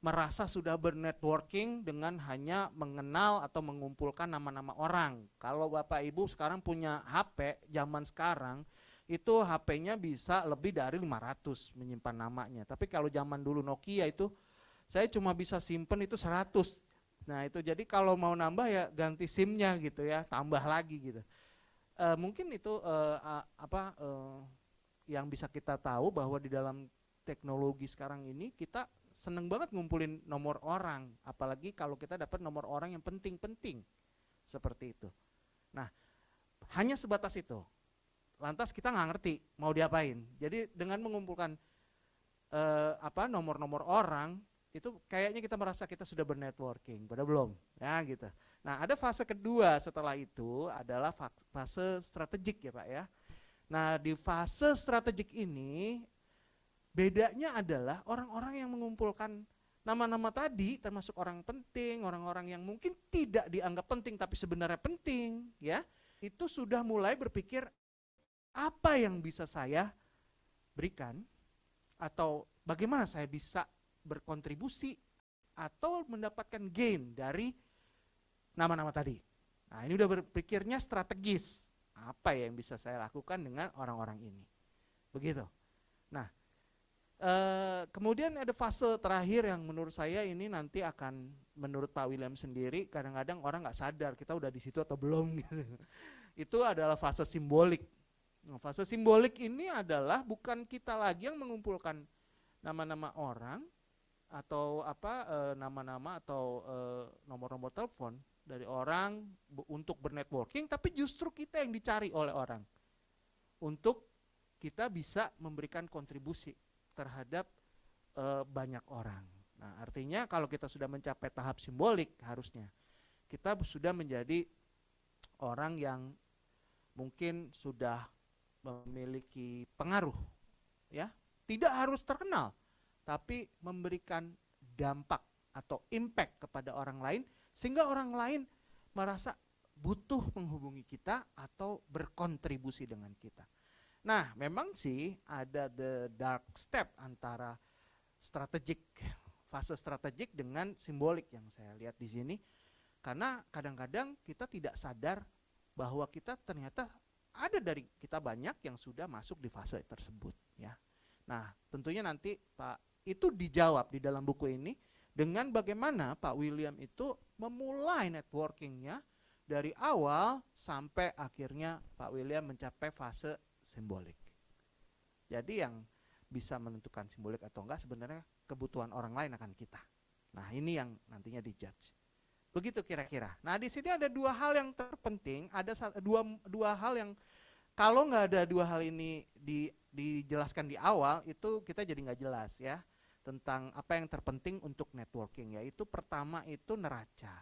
merasa sudah bernetworking dengan hanya mengenal atau mengumpulkan nama-nama orang. Kalau Bapak Ibu sekarang punya HP, zaman sekarang, itu HP-nya bisa lebih dari 500 menyimpan namanya. Tapi kalau zaman dulu Nokia itu, saya cuma bisa simpen itu 100. Nah itu jadi kalau mau nambah ya ganti SIM-nya gitu ya, tambah lagi gitu. Mungkin itu yang bisa kita tahu bahwa di dalam teknologi sekarang ini kita seneng banget ngumpulin nomor orang, apalagi kalau kita dapat nomor orang yang penting-penting seperti itu. Nah, hanya sebatas itu. Lantas kita nggak ngerti mau diapain. Jadi dengan mengumpulkan nomor-nomor orang itu kayaknya kita merasa kita sudah bernetworking, padahal belum, ya gitu. Nah, ada fase kedua setelah itu adalah fase strategik ya Pak ya. Nah, di fase strategik ini bedanya adalah orang-orang yang mengumpulkan nama-nama tadi, termasuk orang penting, orang-orang yang mungkin tidak dianggap penting tapi sebenarnya penting, ya, itu sudah mulai berpikir apa yang bisa saya berikan atau bagaimana saya bisa berkontribusi atau mendapatkan gain dari nama-nama tadi. Nah, ini udah berpikirnya strategis. Apa yang bisa saya lakukan dengan orang-orang ini? Begitu. Nah, kemudian ada fase terakhir yang menurut saya ini nanti akan menurut Pak William sendiri kadang-kadang orang nggak sadar kita udah di situ atau belum gitu. Itu adalah fase simbolik. Nah, fase simbolik ini adalah bukan kita lagi yang mengumpulkan nama-nama orang atau nama-nama atau nomor-nomor telepon dari orang untuk bernetworking, tapi justru kita yang dicari oleh orang untuk kita bisa memberikan kontribusi terhadap banyak orang. Nah, artinya kalau kita sudah mencapai tahap simbolik harusnya kita sudah menjadi orang yang mungkin sudah memiliki pengaruh, ya, tidak harus terkenal, tapi memberikan dampak atau impact kepada orang lain sehingga orang lain merasa butuh menghubungi kita atau berkontribusi dengan kita. Nah, memang sih ada the dark step antara fase strategik dengan simbolik yang saya lihat di sini. Karena kadang-kadang kita tidak sadar bahwa kita ternyata ada dari kita banyak yang sudah masuk di fase tersebut ya. Nah, tentunya nanti Pak itu dijawab di dalam buku ini dengan bagaimana Pak William itu memulai networkingnya dari awal sampai akhirnya Pak William mencapai fase simbolik. Jadi yang bisa menentukan simbolik atau enggak sebenarnya kebutuhan orang lain akan kita. Nah, ini yang nantinya dijudge. Begitu kira-kira. Nah, di sini ada dua hal yang terpenting, ada dua hal yang kalau nggak ada dua hal ini dijelaskan di awal, itu kita jadi nggak jelas ya tentang apa yang terpenting untuk networking. Yaitu pertama itu neraca.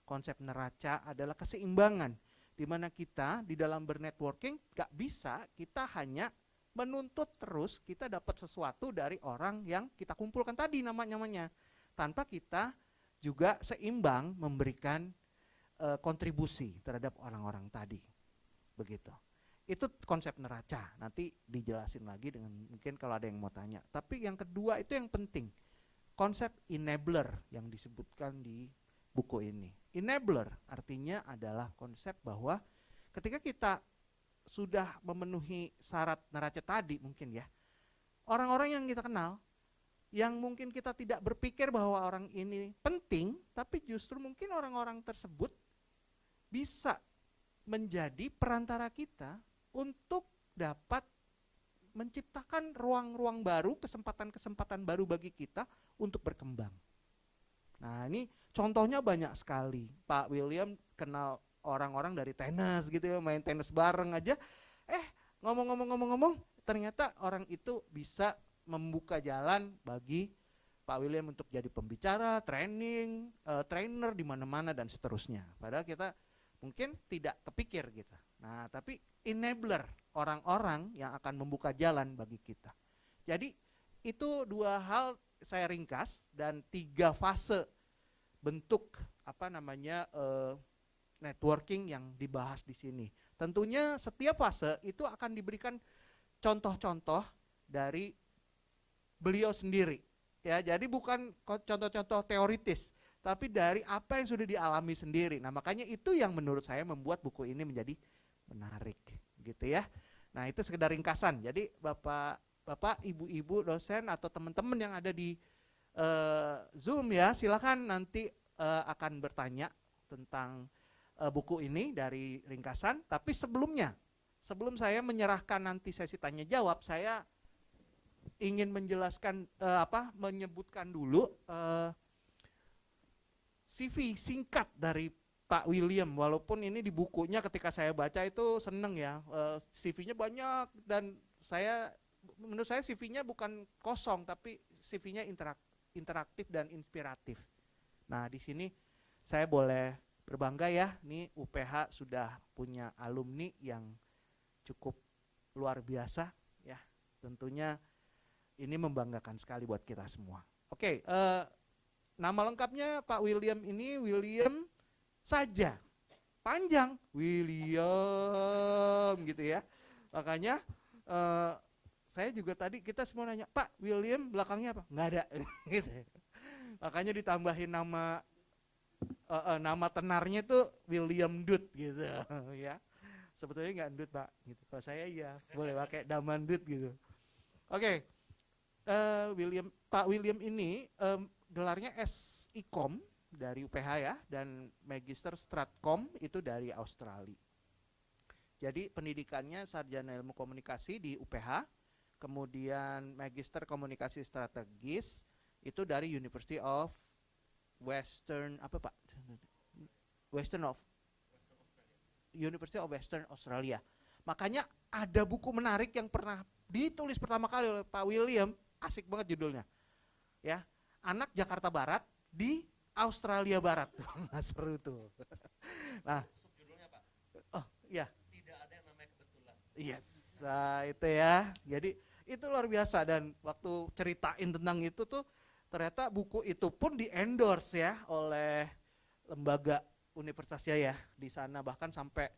Konsep neraca adalah keseimbangan, di mana kita di dalam bernetworking nggak bisa kita hanya menuntut terus kita dapat sesuatu dari orang yang kita kumpulkan tadi namanya, tanpa kita juga seimbang memberikan kontribusi terhadap orang-orang tadi. Begitu. Itu konsep neraca, nanti dijelasin lagi dengan mungkin kalau ada yang mau tanya. Tapi yang kedua itu yang penting, konsep enabler yang disebutkan di buku ini. Enabler artinya adalah konsep bahwa ketika kita sudah memenuhi syarat neraca tadi mungkin ya, orang-orang yang kita kenal, yang mungkin kita tidak berpikir bahwa orang ini penting, tapi justru mungkin orang-orang tersebut bisa menjadi perantara kita untuk dapat menciptakan ruang-ruang baru, kesempatan-kesempatan baru bagi kita untuk berkembang. Nah, ini contohnya banyak sekali. Pak William kenal orang-orang dari tenis gitu ya, main tenis bareng aja. Ngomong-ngomong, ternyata orang itu bisa membuka jalan bagi Pak William untuk jadi pembicara, trainer di mana-mana dan seterusnya. Padahal kita mungkin tidak kepikir gitu. Nah, tapi enabler, orang-orang yang akan membuka jalan bagi kita. Jadi itu dua hal saya ringkas dan 3 fase bentuk networking yang dibahas di sini. Tentunya setiap fase itu akan diberikan contoh-contoh dari beliau sendiri. Ya, jadi bukan contoh-contoh teoritis, tapi dari apa yang sudah dialami sendiri. Nah, makanya itu yang menurut saya membuat buku ini menjadi menarik, gitu ya. Nah, itu sekedar ringkasan. Jadi Bapak, Ibu-ibu, dosen atau teman-teman yang ada di Zoom ya, silakan nanti akan bertanya tentang buku ini dari ringkasan. Tapi sebelum saya menyerahkan nanti sesi tanya jawab, saya ingin menjelaskan menyebutkan dulu CV singkat dari Pak William. Walaupun ini di bukunya ketika saya baca itu seneng ya, CV-nya banyak dan menurut saya CV-nya bukan kosong tapi CV-nya interaktif dan inspiratif. Nah, di sini saya boleh berbangga ya, nih UPH sudah punya alumni yang cukup luar biasa ya. Tentunya ini membanggakan sekali buat kita semua. Oke, nama lengkapnya Pak William ini William saja. Panjang, William gitu ya. Makanya saya juga tadi kita semua nanya, Pak William belakangnya apa? Nggak ada. Gitu. Makanya ditambahin nama tenarnya itu William Dut gitu ya. Sebetulnya nggak Dut Pak, gitu. Kalau saya iya boleh pakai Daman Dut gitu. Oke. Pak William ini gelarnya SICOM dari UPH ya, dan Magister Stratcom itu dari Australia. Jadi pendidikannya sarjana ilmu komunikasi di UPH, kemudian Magister Komunikasi Strategis itu dari University of Western Australia. Makanya ada buku menarik yang pernah ditulis pertama kali oleh Pak William, asik banget judulnya. Ya, Anak Jakarta Barat di Australia Barat. Seru tuh. Nah, Judulnya Pak? Oh, iya. Tidak ada yang namanya kebetulan. Yes, itu ya. Jadi itu luar biasa dan waktu ceritain tentang itu tuh ternyata buku itu pun di-endorse ya oleh lembaga universitasnya ya di sana, bahkan sampai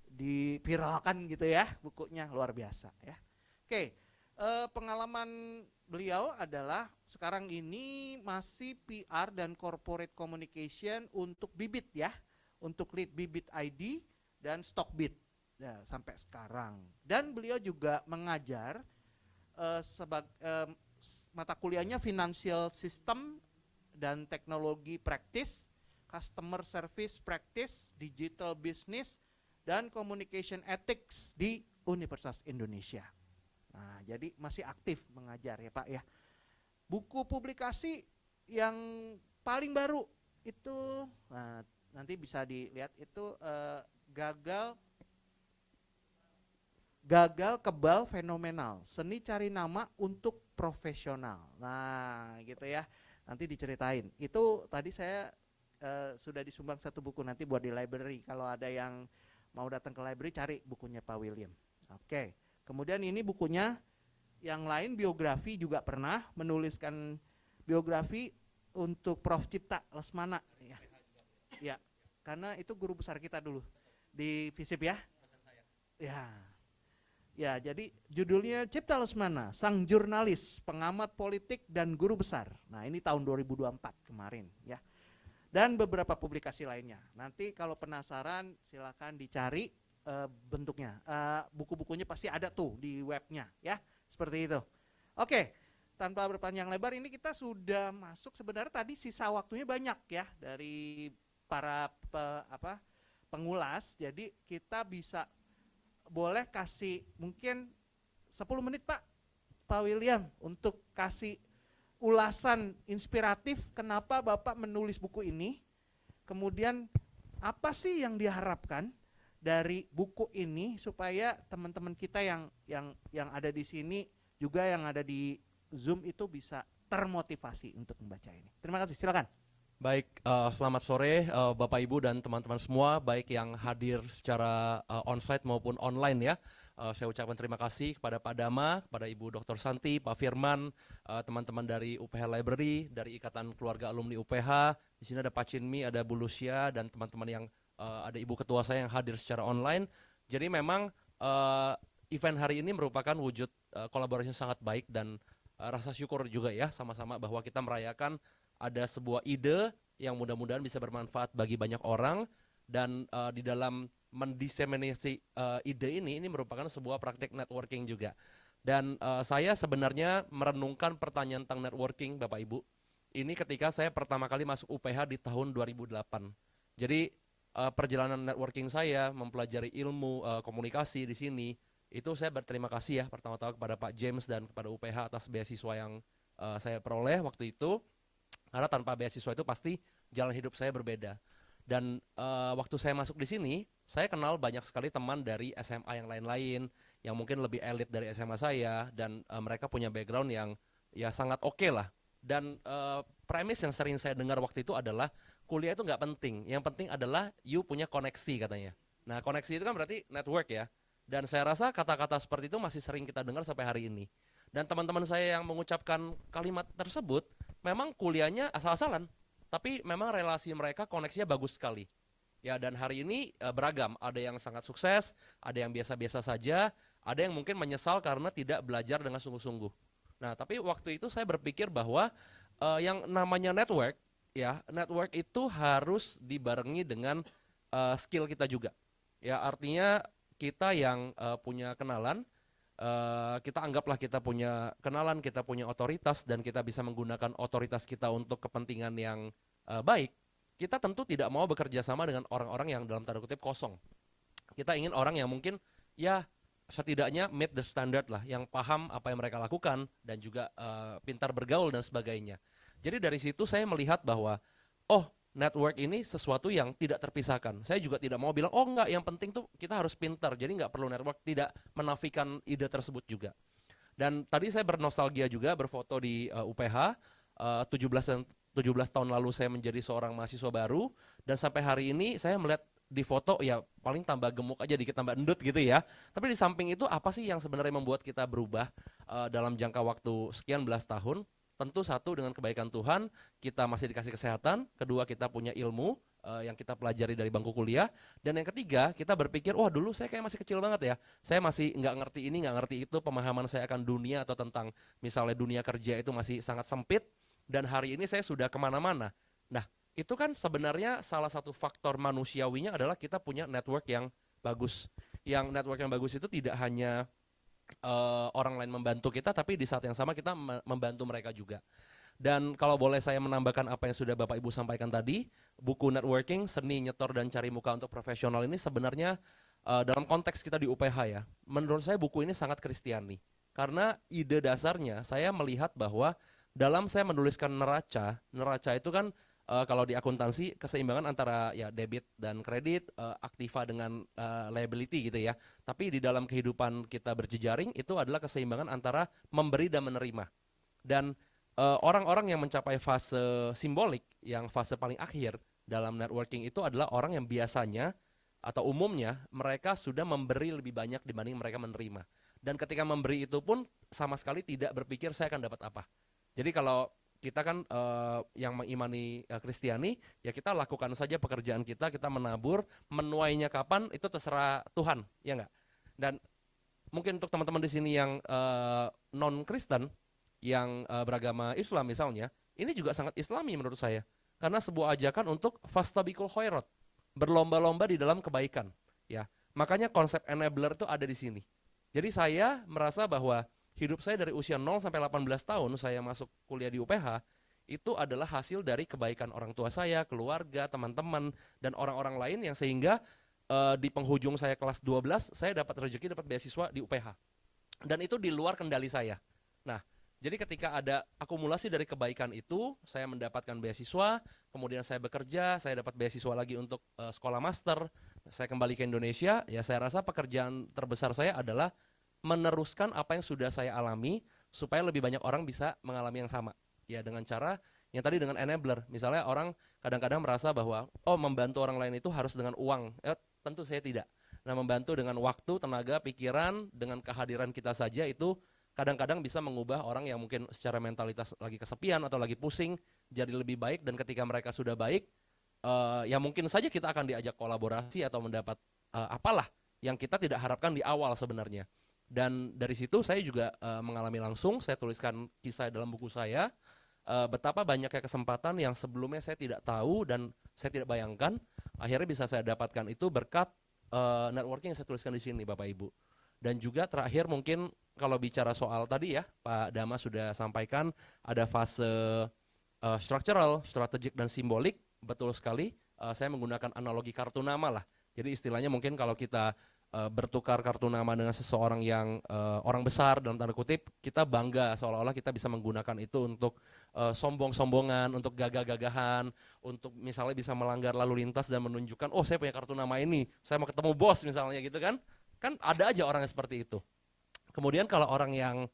diviralkan gitu ya bukunya, luar biasa ya. Oke, Pengalaman beliau adalah sekarang ini masih PR dan corporate communication untuk Bibit ya, untuk lead Bibit ID dan Stockbit ya, sampai sekarang. Dan beliau juga mengajar mata kuliahnya Financial System dan Teknologi Practice, Customer Service Practice, Digital Business, dan Communication Ethics di Universitas Indonesia. Nah, jadi masih aktif mengajar ya Pak ya. Buku publikasi yang paling baru itu, nah, nanti bisa dilihat itu Gagal Kebal Fenomenal, Seni Cari Nama untuk Profesional. Nah, gitu ya. Nanti diceritain. Itu tadi saya sudah disumbang satu buku, nanti buat di library. Kalau ada yang mau datang ke library, cari bukunya Pak William. Oke. Kemudian ini bukunya yang lain, biografi juga pernah menuliskan biografi untuk Prof. Cipta Lesmana. Ya, karena itu guru besar kita dulu di FISIP ya. Ya, jadi judulnya Cipta Lesmana, sang jurnalis, pengamat politik dan guru besar. Nah, ini tahun 2024 kemarin ya. Dan beberapa publikasi lainnya. Nanti kalau penasaran silakan dicari bentuknya. Buku-bukunya pasti ada tuh di webnya ya. Seperti itu. Oke, tanpa berpanjang lebar ini kita sudah masuk, sebenarnya tadi sisa waktunya banyak ya dari para pengulas. Jadi kita bisa boleh kasih mungkin 10 menit Pak William untuk kasih ulasan inspiratif kenapa Bapak menulis buku ini. Kemudian apa sih yang diharapkan dari buku ini supaya teman-teman kita yang ada di sini juga yang ada di Zoom itu bisa termotivasi untuk membaca ini. Terima kasih, silakan. Baik, selamat sore Bapak Ibu dan teman-teman semua, baik yang hadir secara onsite maupun online ya. Saya ucapkan terima kasih kepada Pak Dama, kepada Ibu Dr. Santi, Pak Firman, teman-teman dari UPH Library, dari Ikatan Keluarga Alumni UPH. Di sini ada Pak Cinmi, ada Bu Lucia, dan teman-teman yang ada Ibu Ketua saya yang hadir secara online. Jadi memang event hari ini merupakan wujud kolaborasi yang sangat baik dan rasa syukur juga ya sama-sama bahwa kita merayakan ada sebuah ide yang mudah-mudahan bisa bermanfaat bagi banyak orang, dan di dalam mendiseminasi ide ini merupakan sebuah praktik networking juga. Dan saya sebenarnya merenungkan pertanyaan tentang networking Bapak Ibu ini ketika saya pertama kali masuk UPH di tahun 2008. Jadi perjalanan networking saya mempelajari ilmu komunikasi di sini, itu saya berterima kasih ya pertama-tama kepada Pak James dan kepada UPH atas beasiswa yang saya peroleh waktu itu. Karena tanpa beasiswa itu pasti jalan hidup saya berbeda. Dan waktu saya masuk di sini, saya kenal banyak sekali teman dari SMA yang lain-lain, yang mungkin lebih elit dari SMA saya, dan mereka punya background yang ya sangat oke lah. Dan premis yang sering saya dengar waktu itu adalah kuliah itu nggak penting, yang penting adalah you punya koneksi katanya. Nah, koneksi itu kan berarti network ya. Dan saya rasa kata-kata seperti itu masih sering kita dengar sampai hari ini. Dan teman-teman saya yang mengucapkan kalimat tersebut memang kuliahnya asal-asalan, tapi memang relasi mereka koneksinya bagus sekali. Ya, dan hari ini beragam, ada yang sangat sukses, ada yang biasa-biasa saja, ada yang mungkin menyesal karena tidak belajar dengan sungguh-sungguh. Nah, tapi waktu itu saya berpikir bahwa yang namanya network, ya, network itu harus dibarengi dengan skill kita juga. Ya, artinya kita yang punya kenalan, kita anggaplah kita punya kenalan, kita punya otoritas, dan kita bisa menggunakan otoritas kita untuk kepentingan yang baik. Kita tentu tidak mau bekerja sama dengan orang-orang yang dalam tanda kutip kosong. Kita ingin orang yang mungkin ya setidaknya meet the standard lah, yang paham apa yang mereka lakukan dan juga pintar bergaul dan sebagainya. Jadi dari situ saya melihat bahwa network ini sesuatu yang tidak terpisahkan. Saya juga tidak mau bilang, enggak, yang penting tuh kita harus pintar, jadi nggak perlu network, tidak menafikan ide tersebut juga. Dan tadi saya bernostalgia juga, berfoto di UPH, 17 tahun lalu saya menjadi seorang mahasiswa baru, dan sampai hari ini saya melihat di foto ya paling tambah gemuk aja, dikit tambah endut gitu ya. Tapi di samping itu apa sih yang sebenarnya membuat kita berubah dalam jangka waktu sekian belas tahun? Tentu satu, dengan kebaikan Tuhan, kita masih dikasih kesehatan. Kedua, kita punya ilmu. yang kita pelajari dari bangku kuliah. Dan yang ketiga, kita berpikir, wah dulu saya kayak masih kecil banget ya, saya masih nggak ngerti ini, nggak ngerti itu, pemahaman saya akan dunia atau tentang misalnya dunia kerja itu masih sangat sempit, dan hari ini saya sudah kemana-mana. Nah, itu kan sebenarnya salah satu faktor manusiawinya adalah kita punya network yang bagus. Yang network yang bagus itu tidak hanya orang lain membantu kita, tapi di saat yang sama kita membantu mereka juga. Dan kalau boleh saya menambahkan apa yang sudah Bapak Ibu sampaikan tadi, buku Networking, Seni Nyetor dan Cari Muka untuk Profesional ini sebenarnya dalam konteks kita di UPH ya, menurut saya buku ini sangat Kristiani. Karena ide dasarnya saya melihat bahwa dalam saya menuliskan neraca itu kan kalau di akuntansi keseimbangan antara ya debit dan kredit, aktiva dengan liability gitu ya. Tapi di dalam kehidupan kita berjejaring itu adalah keseimbangan antara memberi dan menerima. Dan orang-orang yang mencapai fase simbolik, yang fase paling akhir dalam networking itu adalah orang yang biasanya atau umumnya mereka sudah memberi lebih banyak dibanding mereka menerima. Dan ketika memberi itu pun sama sekali tidak berpikir saya akan dapat apa. Jadi kalau kita kan yang mengimani Kristiani, ya kita lakukan saja pekerjaan kita menabur, menuainya kapan itu terserah Tuhan, ya enggak? Dan mungkin untuk teman-teman di sini yang non-Kristen, yang beragama Islam misalnya, ini juga sangat Islami menurut saya. Karena sebuah ajakan untuk fastabikul khairat, berlomba-lomba di dalam kebaikan, ya. Makanya konsep enabler itu ada di sini. Jadi saya merasa bahwa hidup saya dari usia 0 sampai 18 tahun saya masuk kuliah di UPH itu adalah hasil dari kebaikan orang tua saya, keluarga, teman-teman dan orang-orang lain yang sehingga di penghujung saya kelas 12 saya dapat rezeki, dapat beasiswa di UPH. Dan itu di luar kendali saya. Nah, jadi ketika ada akumulasi dari kebaikan itu, saya mendapatkan beasiswa, kemudian saya bekerja, saya dapat beasiswa lagi untuk sekolah master, saya kembali ke Indonesia, ya saya rasa pekerjaan terbesar saya adalah meneruskan apa yang sudah saya alami, supaya lebih banyak orang bisa mengalami yang sama. Ya dengan cara, yang tadi dengan enabler, misalnya orang kadang-kadang merasa bahwa, oh membantu orang lain itu harus dengan uang, tentu saya tidak. Nah membantu dengan waktu, tenaga, pikiran, dengan kehadiran kita saja itu kadang-kadang bisa mengubah orang yang mungkin secara mentalitas lagi kesepian atau lagi pusing jadi lebih baik, dan ketika mereka sudah baik ya mungkin saja kita akan diajak kolaborasi atau mendapat apalah yang kita tidak harapkan di awal sebenarnya. Dan dari situ saya juga mengalami langsung, saya tuliskan kisah dalam buku saya betapa banyaknya kesempatan yang sebelumnya saya tidak tahu dan saya tidak bayangkan akhirnya bisa saya dapatkan itu berkat networking yang saya tuliskan di sini Bapak Ibu. Dan juga terakhir mungkin kalau bicara soal tadi ya, Pak Dama sudah sampaikan ada fase structural, strategik dan simbolik, betul sekali. Saya menggunakan analogi kartu nama lah. Jadi istilahnya mungkin kalau kita bertukar kartu nama dengan seseorang yang orang besar dalam tanda kutip, kita bangga seolah-olah kita bisa menggunakan itu untuk sombong-sombongan, untuk gagah-gagahan, untuk misalnya bisa melanggar lalu lintas dan menunjukkan, oh saya punya kartu nama ini, saya mau ketemu bos misalnya gitu kan. Kan ada aja orang yang seperti itu. Kemudian kalau orang yang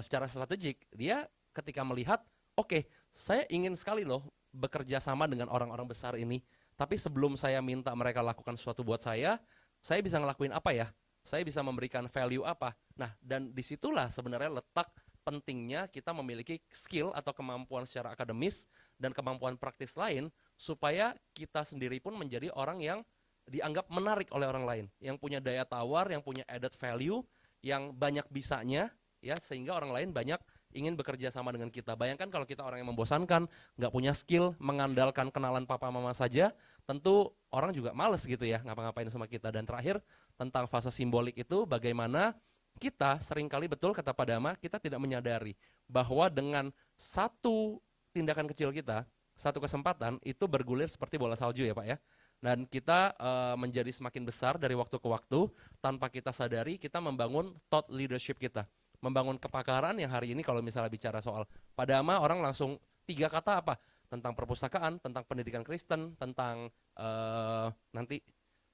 secara strategik, dia ketika melihat, oke, saya ingin sekali loh bekerja sama dengan orang-orang besar ini, tapi sebelum saya minta mereka lakukan sesuatu buat saya bisa ngelakuin apa ya? Saya bisa memberikan value apa? Nah, dan disitulah sebenarnya letak pentingnya kita memiliki skill atau kemampuan secara akademis dan kemampuan praktis lain, supaya kita sendiri pun menjadi orang yang dianggap menarik oleh orang lain, yang punya daya tawar, yang punya added value, yang banyak bisanya, ya sehingga orang lain banyak ingin bekerja sama dengan kita. Bayangkan kalau kita orang yang membosankan, nggak punya skill, mengandalkan kenalan papa mama saja, tentu orang juga males gitu ya ngapa-ngapain sama kita. Dan terakhir tentang fase simbolik itu, bagaimana kita seringkali, betul kata Pak Dama, kita tidak menyadari bahwa dengan satu tindakan kecil kita, satu kesempatan itu bergulir seperti bola salju ya Pak ya. Dan kita menjadi semakin besar dari waktu ke waktu, tanpa kita sadari kita membangun thought leadership kita, membangun kepakaran yang hari ini kalau misalnya bicara soal Pak Dama, orang langsung 3 kata apa? Tentang perpustakaan, tentang pendidikan Kristen, tentang nanti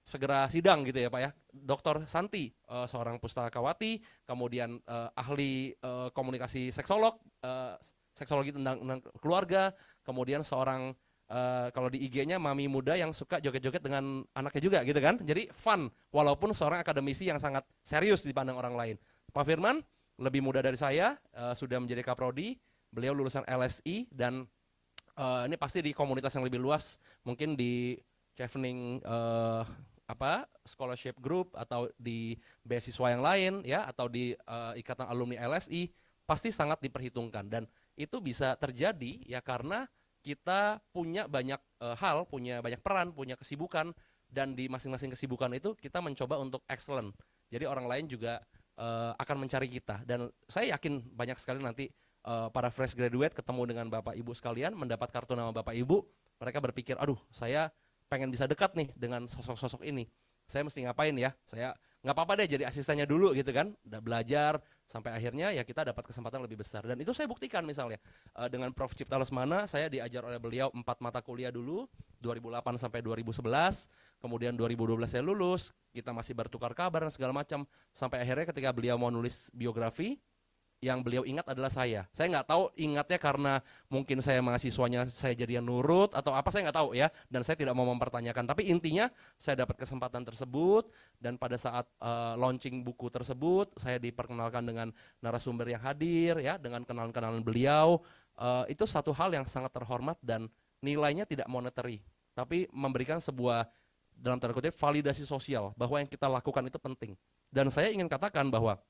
segera sidang gitu ya Pak ya. Dr. Santi, seorang pustakawati, kemudian ahli komunikasi seksolog, seksologi tentang keluarga, kemudian seorang kalau di IG-nya mami muda yang suka joget-joget dengan anaknya juga gitu kan. Jadi fun, walaupun seorang akademisi yang sangat serius dipandang orang lain. Pak Firman lebih muda dari saya, sudah menjadi kaprodi, beliau lulusan LSI dan Ini pasti di komunitas yang lebih luas, mungkin di Chevening scholarship group atau di beasiswa yang lain ya, atau di ikatan alumni LSI, pasti sangat diperhitungkan. Dan itu bisa terjadi ya karena kita punya banyak hal, punya banyak peran, punya kesibukan, dan di masing-masing kesibukan itu kita mencoba untuk excellent. Jadi orang lain juga akan mencari kita, dan saya yakin banyak sekali nanti para fresh graduate ketemu dengan Bapak Ibu sekalian, mendapat kartu nama Bapak Ibu, mereka berpikir, aduh saya pengen bisa dekat nih dengan sosok-sosok ini. Saya mesti ngapain ya? Saya nggak apa-apa deh jadi asistennya dulu gitu kan. Udah belajar sampai akhirnya ya kita dapat kesempatan lebih besar. Dan itu saya buktikan misalnya dengan Prof. Cipta Lesmana, saya diajar oleh beliau 4 mata kuliah dulu, 2008 sampai 2011. Kemudian 2012 saya lulus, kita masih bertukar kabar dan segala macam. Sampai akhirnya ketika beliau mau nulis biografi, yang beliau ingat adalah saya. Saya nggak tahu ingatnya karena mungkin saya mahasiswanya saya jadi yang nurut atau apa, saya nggak tahu ya. Dan saya tidak mau mempertanyakan. Tapi intinya saya dapat kesempatan tersebut, dan pada saat launching buku tersebut, saya diperkenalkan dengan narasumber yang hadir ya, dengan kenalan-kenalan beliau. Itu satu hal yang sangat terhormat dan nilainya tidak monetary, tapi memberikan sebuah dalam tanda kutip validasi sosial bahwa yang kita lakukan itu penting. Dan saya ingin katakan bahwa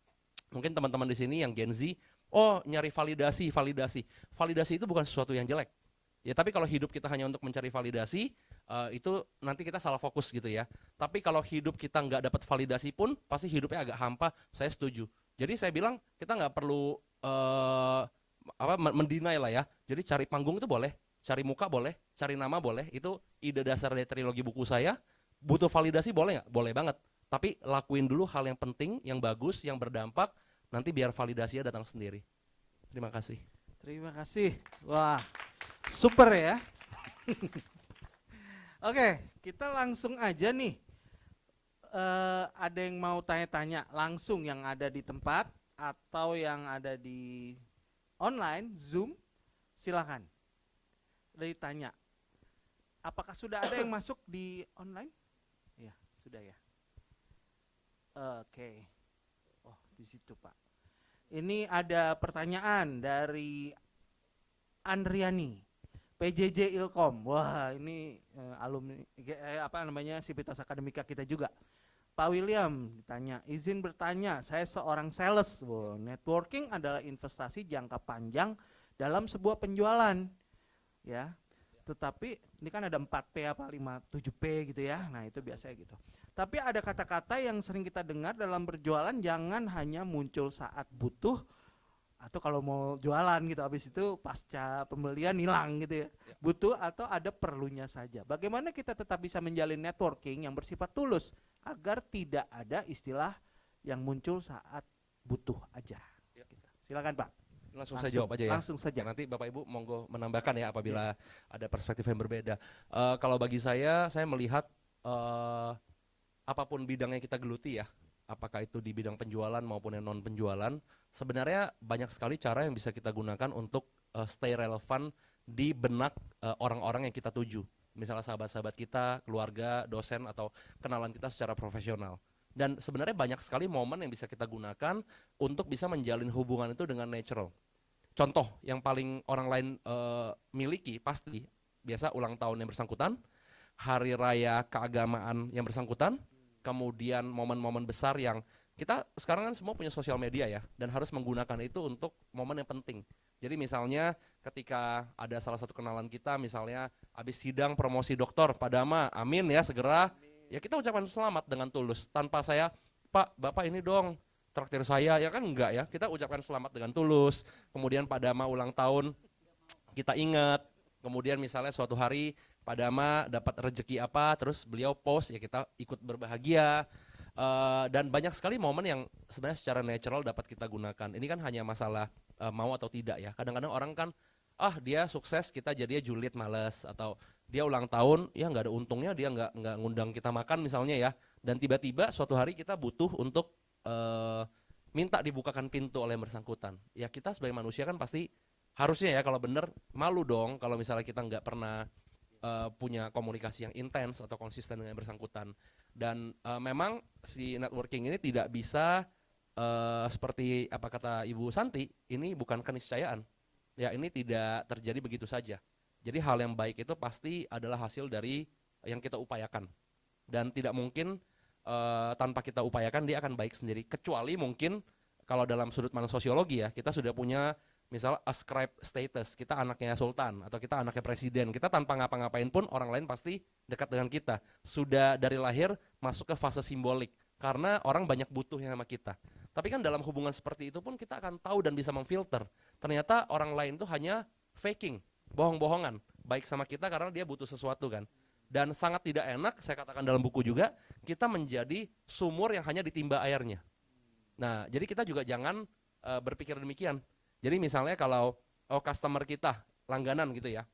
mungkin teman-teman di sini yang Gen Z, oh nyari validasi. Validasi itu bukan sesuatu yang jelek. Ya, tapi kalau hidup kita hanya untuk mencari validasi, itu nanti kita salah fokus gitu ya. Tapi kalau hidup kita nggak dapat validasi pun, pasti hidupnya agak hampa, saya setuju. Jadi saya bilang, kita nggak perlu mendinai lah ya. Jadi cari panggung itu boleh, cari muka boleh, cari nama boleh, itu ide dasar dari trilogi buku saya. Butuh validasi boleh nggak? Boleh banget. Tapi lakuin dulu hal yang penting, yang bagus, yang berdampak, nanti biar validasinya datang sendiri. Terima kasih. Terima kasih. Wah, super ya. Oke, kita langsung aja nih. Ada yang mau tanya-tanya langsung yang ada di tempat atau yang ada di online, Zoom, silakan. Ditanya. Apakah sudah ada yang masuk di online? Ya, sudah ya. Oke. Oh, di situ Pak. Ini ada pertanyaan dari Andriani, PJJ Ilkom. Wah, ini alumni Sivitas Akademika kita juga. Pak William ditanya, izin bertanya, saya seorang sales. Wow, networking adalah investasi jangka panjang dalam sebuah penjualan. Ya. Tetapi ini kan ada 4P apa 7P gitu ya. Nah, itu biasanya gitu. Tapi ada kata-kata yang sering kita dengar dalam berjualan, jangan hanya muncul saat butuh atau kalau mau jualan gitu, habis itu pasca pembelian hilang gitu ya. Butuh atau ada perlunya saja. Bagaimana kita tetap bisa menjalin networking yang bersifat tulus agar tidak ada istilah yang muncul saat butuh aja. Gitu. Silakan Pak. Langsung saya jawab aja ya. Langsung saja. Nanti Bapak Ibu monggo menambahkan ya apabila ada perspektif yang berbeda. Kalau bagi saya melihat apapun bidangnya kita geluti ya, apakah itu di bidang penjualan maupun yang non penjualan, sebenarnya banyak sekali cara yang bisa kita gunakan untuk stay relevan di benak orang-orang yang kita tuju. Misalnya sahabat-sahabat kita, keluarga, dosen, atau kenalan kita secara profesional. Dan sebenarnya banyak sekali momen yang bisa kita gunakan untuk bisa menjalin hubungan itu dengan natural. Contoh yang paling orang lain miliki pasti biasa ulang tahun yang bersangkutan, hari raya keagamaan yang bersangkutan, kemudian momen-momen besar yang kita sekarang kan semua punya sosial media ya, dan harus menggunakan itu untuk momen yang penting. Jadi misalnya ketika ada salah satu kenalan kita, misalnya habis sidang promosi doktor, Pak Dama, amin ya segera, ya kita ucapkan selamat dengan tulus, tanpa saya, Pak, Bapak ini dong traktir saya, ya kan enggak ya, kita ucapkan selamat dengan tulus. Kemudian Pak Dama ulang tahun, kita ingat. Kemudian misalnya suatu hari Pak Dama dapat rezeki apa, terus beliau post, ya kita ikut berbahagia. Dan banyak sekali momen yang sebenarnya secara natural dapat kita gunakan. Ini kan hanya masalah mau atau tidak ya. Kadang-kadang orang kan, dia sukses, kita jadinya julid, males, atau dia ulang tahun, ya nggak ada untungnya, dia nggak ngundang kita makan misalnya ya. Dan tiba-tiba suatu hari kita butuh untuk minta dibukakan pintu oleh yang bersangkutan. Ya kita sebagai manusia kan pasti harusnya ya kalau bener malu dong kalau misalnya kita nggak pernah punya komunikasi yang intens atau konsisten dengan yang bersangkutan. Dan memang si networking ini tidak bisa seperti apa kata Ibu Santi, ini bukan keniscayaan. Ya ini tidak terjadi begitu saja. Jadi hal yang baik itu pasti adalah hasil dari yang kita upayakan. Dan tidak mungkin tanpa kita upayakan dia akan baik sendiri. Kecuali mungkin kalau dalam sudut pandang sosiologi ya, kita sudah punya misal ascribe status, kita anaknya sultan atau kita anaknya presiden, kita tanpa ngapa-ngapain pun orang lain pasti dekat dengan kita. Sudah dari lahir masuk ke fase simbolik, karena orang banyak butuh yang sama kita. Tapi kan dalam hubungan seperti itu pun kita akan tahu dan bisa memfilter. Ternyata orang lain itu hanya faking, bohong-bohongan, baik sama kita karena dia butuh sesuatu kan. Dan sangat tidak enak, saya katakan dalam buku juga, kita menjadi sumur yang hanya ditimba airnya. Nah, jadi kita juga jangan berpikir demikian. Jadi misalnya kalau customer kita, langganan gitu ya,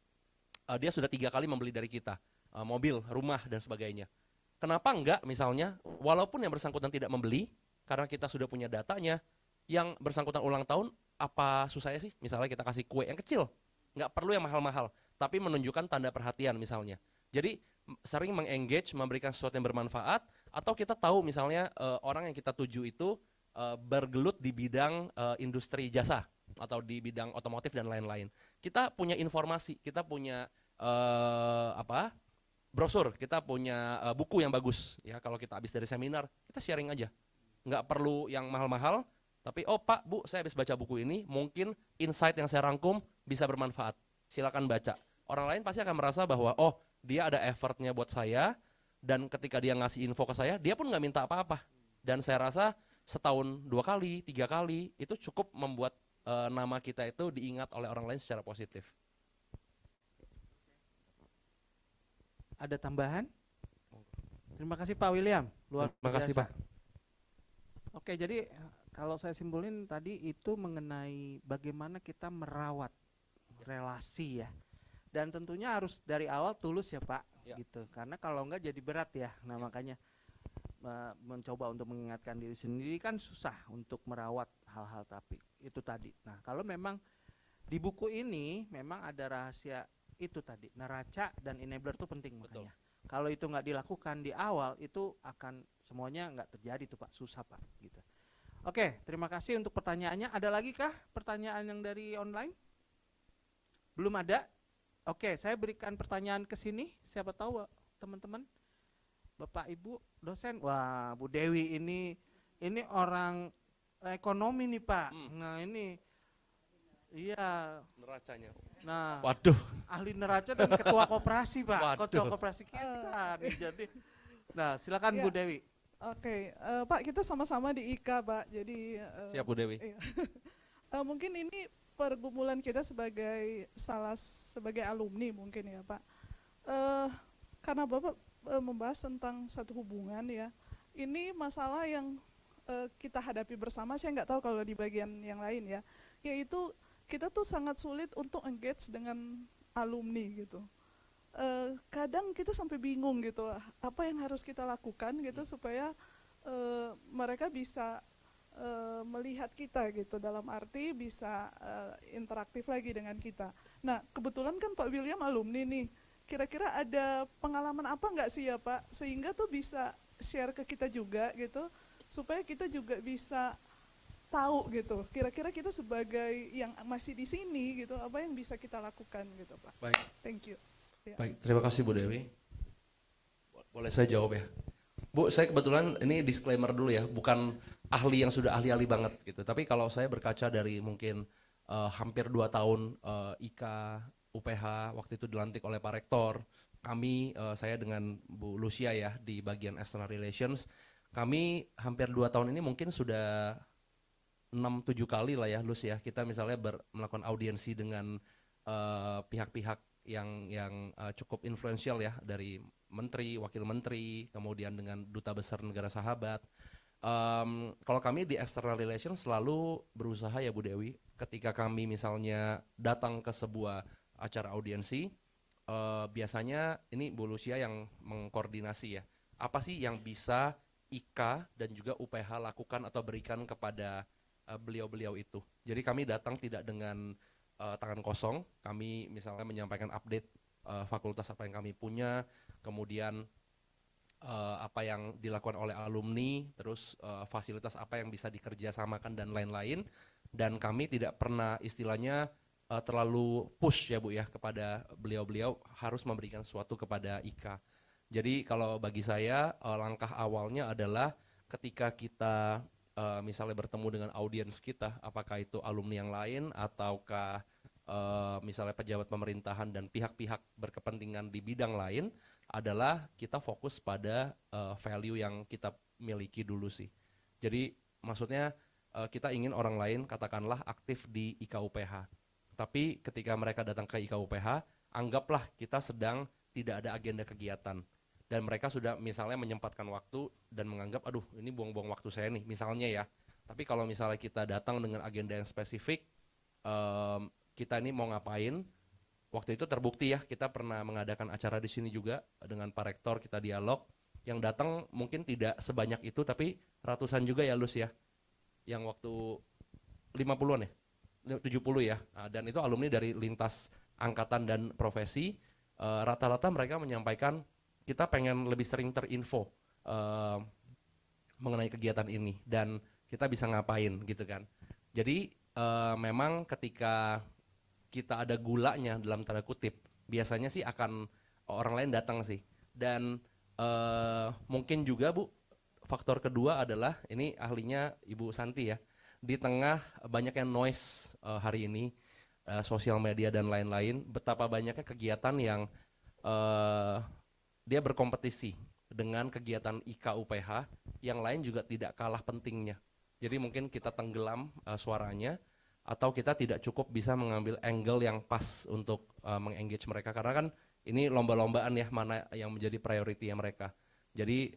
dia sudah 3 kali membeli dari kita, mobil, rumah, dan sebagainya. Kenapa enggak misalnya, walaupun yang bersangkutan tidak membeli, karena kita sudah punya datanya, yang bersangkutan ulang tahun, apa susahnya sih? Misalnya kita kasih kue yang kecil, nggak perlu yang mahal-mahal, tapi menunjukkan tanda perhatian misalnya. Jadi sering mengengage, memberikan sesuatu yang bermanfaat, atau kita tahu misalnya orang yang kita tuju itu bergelut di bidang industri jasa, atau di bidang otomotif dan lain-lain. Kita punya informasi, kita punya brosur, kita punya buku yang bagus. Ya, kalau kita habis dari seminar, kita sharing aja. Nggak perlu yang mahal-mahal, tapi Pak, Bu, saya habis baca buku ini, mungkin insight yang saya rangkum bisa bermanfaat. Silakan baca. Orang lain pasti akan merasa bahwa, dia ada effortnya buat saya, dan ketika dia ngasih info ke saya, dia pun nggak minta apa-apa. Dan saya rasa setahun 2 kali, 3 kali, itu cukup membuat nama kita itu diingat oleh orang lain secara positif. Ada tambahan? Terima kasih Pak William. Luar Terima kasih, biasa. Pak. Oke, jadi kalau saya simpulin tadi itu mengenai bagaimana kita merawat relasi ya. Dan tentunya harus dari awal tulus ya Pak, gitu. Karena kalau enggak jadi berat ya. Nah, makanya mencoba untuk mengingatkan diri sendiri kan susah untuk merawat hal-hal tapi itu tadi. Nah, kalau memang di buku ini memang ada rahasia itu tadi, neraca dan enabler itu penting. Betul. Makanya. Kalau itu nggak dilakukan di awal itu akan semuanya nggak terjadi tuh Pak, susah Pak, gitu. Oke, terima kasih untuk pertanyaannya. Ada lagi kah pertanyaan yang dari online? Belum ada? Oke, saya berikan pertanyaan ke sini. Siapa tahu teman-teman, Bapak Ibu dosen. Wah, Bu Dewi ini orang ekonomi nih Pak. Nah ini, iya. Neracanya. Nah, Waduh. ahli neraca dan ketua koperasi Pak. Waduh. Ketua koperasi kita nih. Jadi, nah silakan Bu Dewi. Oke, Pak, kita sama-sama di IKA Pak. Jadi Siap Bu Dewi. iya. Mungkin ini pergumulan kita sebagai alumni mungkin ya Pak. Karena Bapak membahas tentang satu hubungan ya. Ini masalah yang kita hadapi bersama. Saya nggak tahu kalau di bagian yang lain ya. Yaitu kita tuh sangat sulit untuk engage dengan alumni gitu. Kadang kita sampai bingung gitu, apa yang harus kita lakukan gitu supaya mereka bisa melihat kita gitu, dalam arti bisa interaktif lagi dengan kita. Nah, kebetulan kan Pak William alumni nih, kira-kira ada pengalaman apa nggak sih ya Pak, sehingga tuh bisa share ke kita juga gitu, supaya kita juga bisa tahu gitu, kira-kira kita sebagai yang masih di sini gitu, apa yang bisa kita lakukan gitu Pak. Baik. Thank you. Ya. Baik, terima kasih Bu Dewi. Boleh saya jawab ya? Bu, saya kebetulan ini disclaimer dulu ya, bukan ahli yang sudah ahli-ahli banget gitu. Tapi kalau saya berkaca dari mungkin hampir 2 tahun IKA, UPH, waktu itu dilantik oleh Pak Rektor, kami, saya dengan Bu Lucia ya di bagian External Relations, kami hampir 2 tahun ini mungkin sudah 6-7 kali lah ya Lus ya, kita misalnya melakukan audiensi dengan pihak-pihak yang cukup influential ya, dari menteri, wakil menteri, kemudian dengan duta besar negara sahabat. Kalau kami di External Relations selalu berusaha ya Bu Dewi, ketika kami misalnya datang ke sebuah acara audiensi, biasanya ini Bu Lucia yang mengkoordinasi ya, apa sih yang bisa IKA dan juga UPH lakukan atau berikan kepada beliau-beliau itu. Jadi kami datang tidak dengan tangan kosong, kami misalnya menyampaikan update fakultas apa yang kami punya, kemudian apa yang dilakukan oleh alumni, terus fasilitas apa yang bisa dikerjasamakan dan lain-lain. Dan kami tidak pernah istilahnya terlalu push ya Bu ya kepada beliau-beliau harus memberikan sesuatu kepada IKA. Jadi kalau bagi saya langkah awalnya adalah ketika kita misalnya bertemu dengan audiens kita, apakah itu alumni yang lain ataukah misalnya pejabat pemerintahan dan pihak-pihak berkepentingan di bidang lain, adalah kita fokus pada value yang kita miliki dulu sih. Jadi maksudnya kita ingin orang lain katakanlah aktif di IKA UPH. Tapi ketika mereka datang ke IKA UPH, anggaplah kita sedang tidak ada agenda kegiatan. Dan mereka sudah misalnya menyempatkan waktu dan menganggap, aduh ini buang-buang waktu saya nih, misalnya ya. Tapi kalau misalnya kita datang dengan agenda yang spesifik, kita ini mau ngapain, waktu itu terbukti ya, kita pernah mengadakan acara di sini juga dengan Pak Rektor, kita dialog, yang datang mungkin tidak sebanyak itu, tapi ratusan juga ya Lus ya, yang waktu 50-an ya, 70 ya, dan itu alumni dari lintas angkatan dan profesi, rata-rata mereka menyampaikan, kita pengen lebih sering terinfo mengenai kegiatan ini, dan kita bisa ngapain gitu kan. Jadi memang ketika kita ada gulanya dalam tanda kutip, biasanya sih akan orang lain datang sih. Dan mungkin juga Bu, faktor kedua adalah, ini ahlinya Ibu Santi ya, di tengah banyaknya noise hari ini, sosial media dan lain-lain, betapa banyaknya kegiatan yang dia berkompetisi dengan kegiatan IKA UPH, yang lain juga tidak kalah pentingnya. Jadi mungkin kita tenggelam suaranya, atau kita tidak cukup bisa mengambil angle yang pas untuk mengengage mereka, karena kan ini lomba-lombaan ya, mana yang menjadi priority mereka. Jadi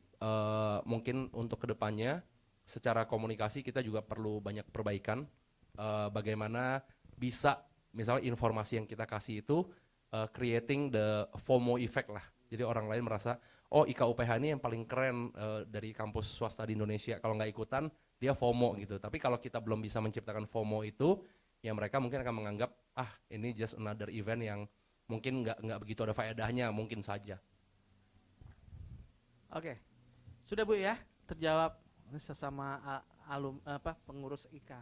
mungkin untuk kedepannya secara komunikasi kita juga perlu banyak perbaikan, bagaimana bisa misalnya informasi yang kita kasih itu creating the FOMO effect lah. Jadi orang lain merasa, oh IKA UPH ini yang paling keren dari kampus swasta di Indonesia, kalau nggak ikutan dia FOMO gitu. Tapi kalau kita belum bisa menciptakan FOMO itu, ya mereka mungkin akan menganggap, ah ini just another event yang mungkin nggak begitu ada faedahnya, mungkin saja. Oke, sudah Bu ya, terjawab sesama pengurus IKA.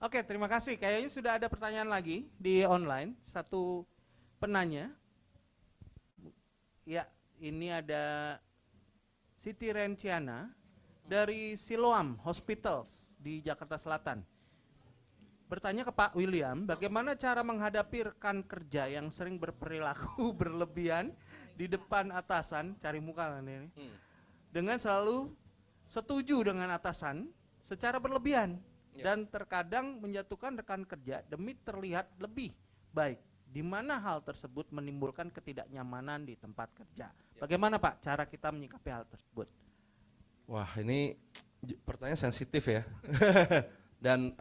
Oke, terima kasih. Kayaknya sudah ada pertanyaan lagi di online. Satu penanya. Ya, ini ada Siti Renciana dari Siloam Hospitals di Jakarta Selatan. Bertanya ke Pak William, bagaimana cara menghadapi rekan kerja yang sering berperilaku berlebihan di depan atasan, cari muka lah ini, dengan selalu setuju dengan atasan secara berlebihan dan terkadang menjatuhkan rekan kerja demi terlihat lebih baik, di mana hal tersebut menimbulkan ketidaknyamanan di tempat kerja. Bagaimana Pak cara kita menyikapi hal tersebut? Wah, ini pertanyaan sensitif ya. Dan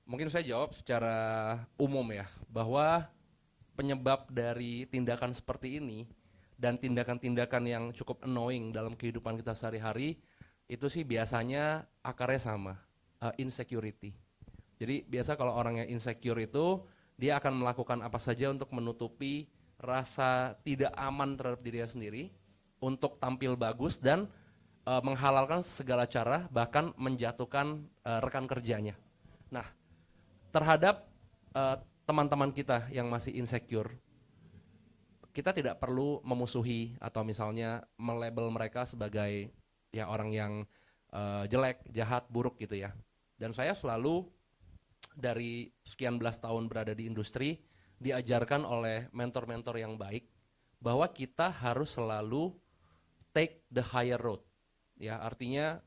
mungkin saya jawab secara umum ya, bahwa penyebab dari tindakan seperti ini dan tindakan-tindakan yang cukup annoying dalam kehidupan kita sehari-hari itu sih biasanya akarnya sama, insecurity. Jadi biasa kalau orang yang insecure itu dia akan melakukan apa saja untuk menutupi rasa tidak aman terhadap dirinya sendiri, untuk tampil bagus dan menghalalkan segala cara, bahkan menjatuhkan rekan kerjanya. Nah, terhadap teman-teman kita yang masih insecure, kita tidak perlu memusuhi atau misalnya melabel mereka sebagai ya orang yang jelek, jahat, buruk gitu ya. Dan saya selalu dari sekian belas tahun berada di industri diajarkan oleh mentor-mentor yang baik bahwa kita harus selalu take the higher road. Ya, artinya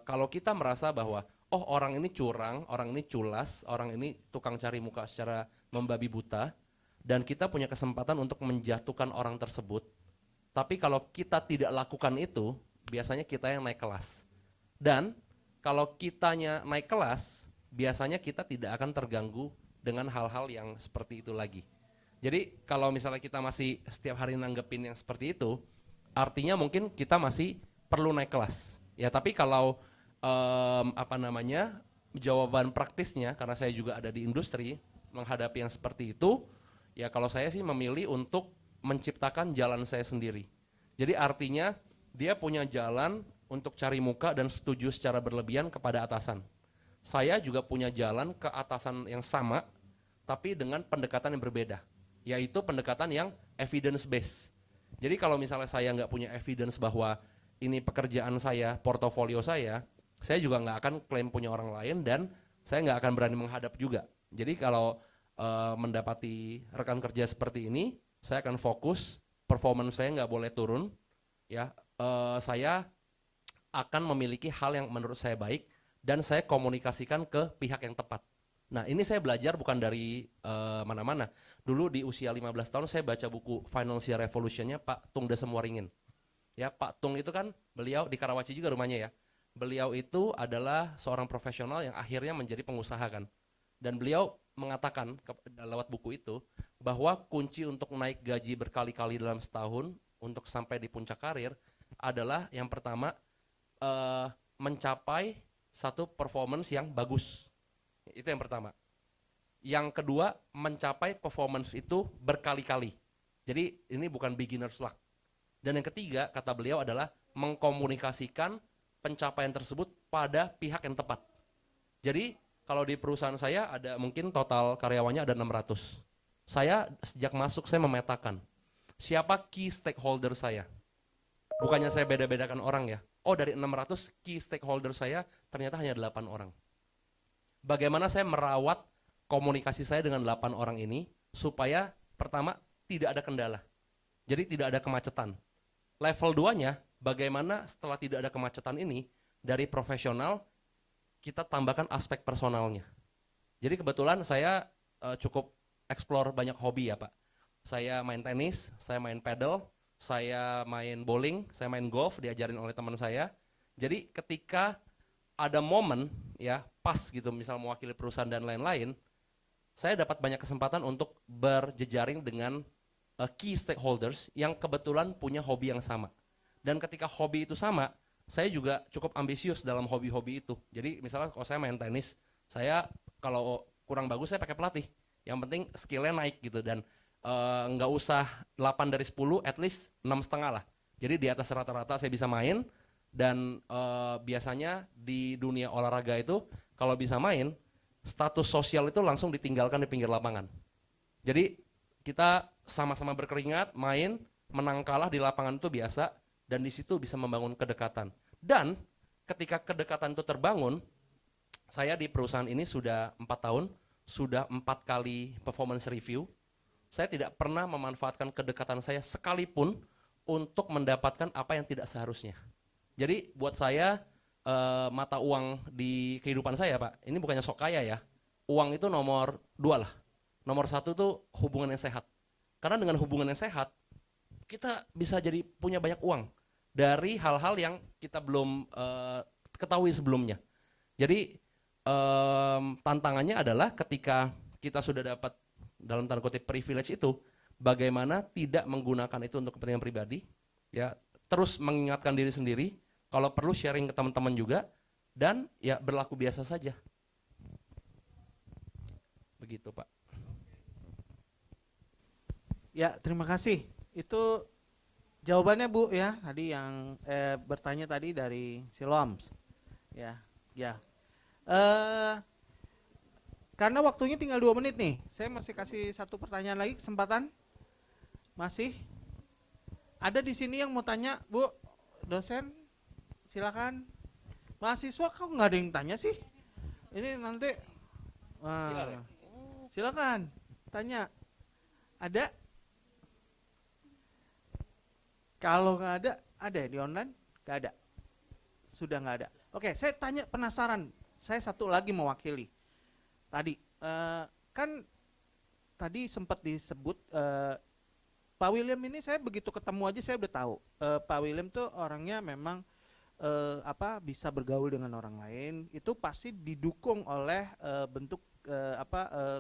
kalau kita merasa bahwa oh orang ini curang, orang ini culas, orang ini tukang cari muka secara membabi buta, dan kita punya kesempatan untuk menjatuhkan orang tersebut, tapi kalau kita tidak lakukan itu, biasanya kita yang naik kelas. Dan kalau kitanya naik kelas, biasanya kita tidak akan terganggu dengan hal-hal yang seperti itu lagi. Jadi kalau misalnya kita masih setiap hari nanggepin yang seperti itu, artinya mungkin kita masih perlu naik kelas. Ya, tapi kalau jawaban praktisnya, karena saya juga ada di industri menghadapi yang seperti itu, ya kalau saya sih memilih untuk menciptakan jalan saya sendiri. Jadi artinya dia punya jalan untuk cari muka dan setuju secara berlebihan kepada atasan. Saya juga punya jalan ke atasan yang sama, tapi dengan pendekatan yang berbeda, yaitu pendekatan yang evidence based. Jadi kalau misalnya saya nggak punya evidence bahwa ini pekerjaan saya, portofolio saya juga nggak akan klaim punya orang lain dan saya nggak akan berani menghadap juga. Jadi kalau mendapati rekan kerja seperti ini, saya akan fokus, performance saya nggak boleh turun, ya. Saya akan memiliki hal yang menurut saya baik dan saya komunikasikan ke pihak yang tepat. Nah, ini saya belajar bukan dari mana-mana. Dulu di usia 15 tahun saya baca buku Financial Revolution-nya Pak Tung Desem Waringin. Ya, Pak Tung itu kan beliau di Karawaci juga rumahnya ya. Beliau itu adalah seorang profesional yang akhirnya menjadi pengusaha kan. Dan beliau mengatakan lewat buku itu bahwa kunci untuk naik gaji berkali-kali dalam setahun untuk sampai di puncak karir adalah yang pertama mencapai satu performance yang bagus. Itu yang pertama. Yang kedua, mencapai performance itu berkali-kali. Jadi ini bukan beginner's luck. Dan yang ketiga, kata beliau adalah mengkomunikasikan pencapaian tersebut pada pihak yang tepat. Jadi kalau di perusahaan saya ada mungkin total karyawannya ada 600. Saya sejak masuk saya memetakan siapa key stakeholder saya. Bukannya saya beda-bedakan orang ya. Oh, dari 600 key stakeholder saya ternyata hanya 8 orang. Bagaimana saya merawat komunikasi saya dengan 8 orang ini supaya pertama tidak ada kendala. Jadi tidak ada kemacetan. Level 2-nya bagaimana setelah tidak ada kemacetan ini dari profesional kita tambahkan aspek personalnya. Jadi kebetulan saya cukup explore banyak hobi ya Pak. Saya main tenis, saya main paddle, saya main bowling, saya main golf diajarin oleh teman saya. Jadi ketika ada momen ya pas gitu misal mewakili perusahaan dan lain-lain, saya dapat banyak kesempatan untuk berjejaring dengan key stakeholders yang kebetulan punya hobi yang sama. Dan ketika hobi itu sama, saya juga cukup ambisius dalam hobi-hobi itu. Jadi misalnya kalau saya main tenis, saya kalau kurang bagus saya pakai pelatih. Yang penting skillnya naik gitu dan nggak usah 8 dari 10, at least 6,5 lah. Jadi di atas rata-rata saya bisa main. Dan biasanya di dunia olahraga itu kalau bisa main, status sosial itu langsung ditinggalkan di pinggir lapangan. Jadi kita sama-sama berkeringat, main, menang kalah di lapangan itu biasa, dan di situ bisa membangun kedekatan. Dan ketika kedekatan itu terbangun, saya di perusahaan ini sudah 4 tahun, sudah 4 kali performance review. Saya tidak pernah memanfaatkan kedekatan saya sekalipun untuk mendapatkan apa yang tidak seharusnya. Jadi buat saya mata uang di kehidupan saya Pak, ini bukannya sok kaya ya, uang itu nomor 2 lah. Nomor 1 tuh hubungan yang sehat. Karena dengan hubungan yang sehat, kita bisa jadi punya banyak uang dari hal-hal yang kita belum ketahui sebelumnya. Jadi tantangannya adalah ketika kita sudah dapat dalam tanda kutip privilege itu, bagaimana tidak menggunakan itu untuk kepentingan pribadi, ya terus mengingatkan diri sendiri, kalau perlu sharing ke teman-teman juga, dan ya berlaku biasa saja. Begitu Pak. Ya, terima kasih. Itu jawabannya Bu ya, tadi yang bertanya tadi dari Siloams. Ya, ya. Karena waktunya tinggal 2 menit nih, saya masih kasih 1 pertanyaan lagi, kesempatan. Masih? Ada di sini yang mau tanya, Bu, dosen, silakan. Mahasiswa kok nggak ada yang tanya sih? Ini nanti, wah, silakan, tanya. Ada? Kalau nggak ada ya di online? Nggak ada, sudah nggak ada. Oke, saya tanya penasaran. Saya satu lagi mewakili. Tadi, kan tadi sempat disebut. Pak William ini saya begitu ketemu aja saya udah tahu Pak William tuh orangnya memang bisa bergaul dengan orang lain, itu pasti didukung oleh bentuk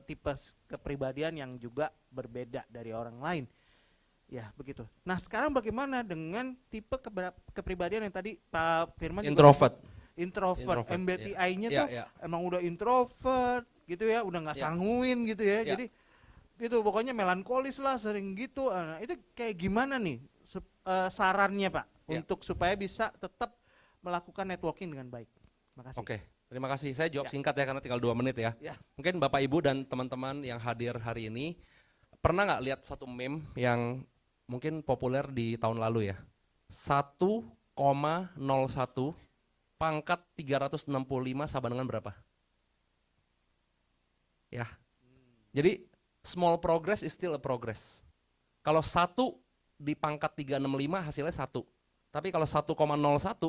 tipe kepribadian yang juga berbeda dari orang lain. Ya, begitu. Nah, sekarang bagaimana dengan tipe kepribadian yang tadi Pak Firman Introvert. Introvert. MBTI-nya tuh emang udah introvert gitu ya, udah nggak sanguin gitu ya. Jadi itu pokoknya melankolis lah, sering gitu. Nah, itu kayak gimana nih sarannya Pak untuk supaya bisa tetap melakukan networking dengan baik? Makasih. Oke, Terima kasih. Saya jawab Ya. singkat ya karena tinggal 2 menit ya. Ya. Mungkin Bapak Ibu dan teman-teman yang hadir hari ini pernah nggak lihat satu meme yang mungkin populer di tahun lalu ya? 1,01 pangkat 365 sama dengan berapa? Ya. Jadi small progress is still a progress. Kalau 1 di pangkat 365 hasilnya 1. Tapi kalau 1,01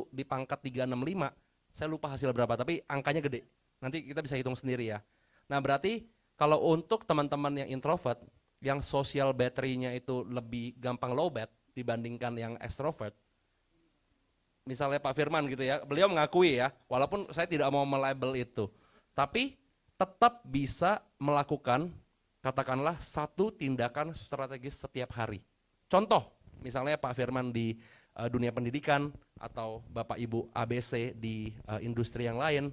di pangkat 365, saya lupa hasil berapa, tapi angkanya gede. Nanti kita bisa hitung sendiri ya. Nah berarti kalau untuk teman-teman yang introvert, yang social battery-nya itu lebih gampang low bat dibandingkan yang extrovert, misalnya Pak Firman gitu ya, beliau mengakui ya, walaupun saya tidak mau melabel itu, tapi tetap bisa melakukan katakanlah satu tindakan strategis setiap hari. Contoh, misalnya Pak Firman di dunia pendidikan atau Bapak Ibu ABC di industri yang lain,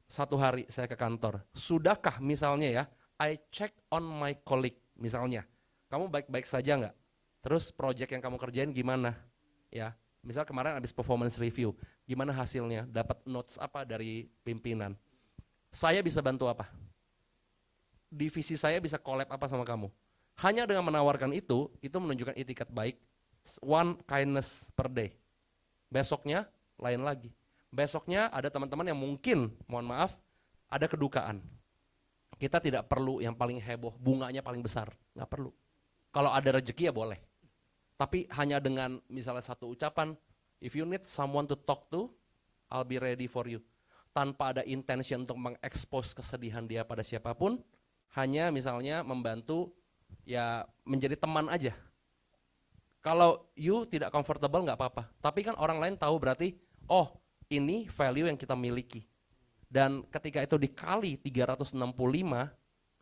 satu hari saya ke kantor, sudahkah misalnya ya, I check on my colleague misalnya, kamu baik-baik saja nggak? Terus project yang kamu kerjain gimana? Ya, misal kemarin habis performance review, gimana hasilnya? Dapat notes apa dari pimpinan? Saya bisa bantu apa? Divisi saya bisa collab apa sama kamu? Hanya dengan menawarkan itu menunjukkan itikat baik. One kindness per day. Besoknya lain lagi. Besoknya ada teman-teman yang mungkin, mohon maaf, ada kedukaan. Kita tidak perlu yang paling heboh, bunganya paling besar, nggak perlu. Kalau ada rezeki ya boleh. Tapi hanya dengan misalnya satu ucapan, if you need someone to talk to, I'll be ready for you. Tanpa ada intention untuk mengekspos kesedihan dia pada siapapun, hanya misalnya membantu ya menjadi teman aja. Kalau you tidak comfortable nggak apa-apa, tapi kan orang lain tahu berarti, oh ini value yang kita miliki. Dan ketika itu dikali 365,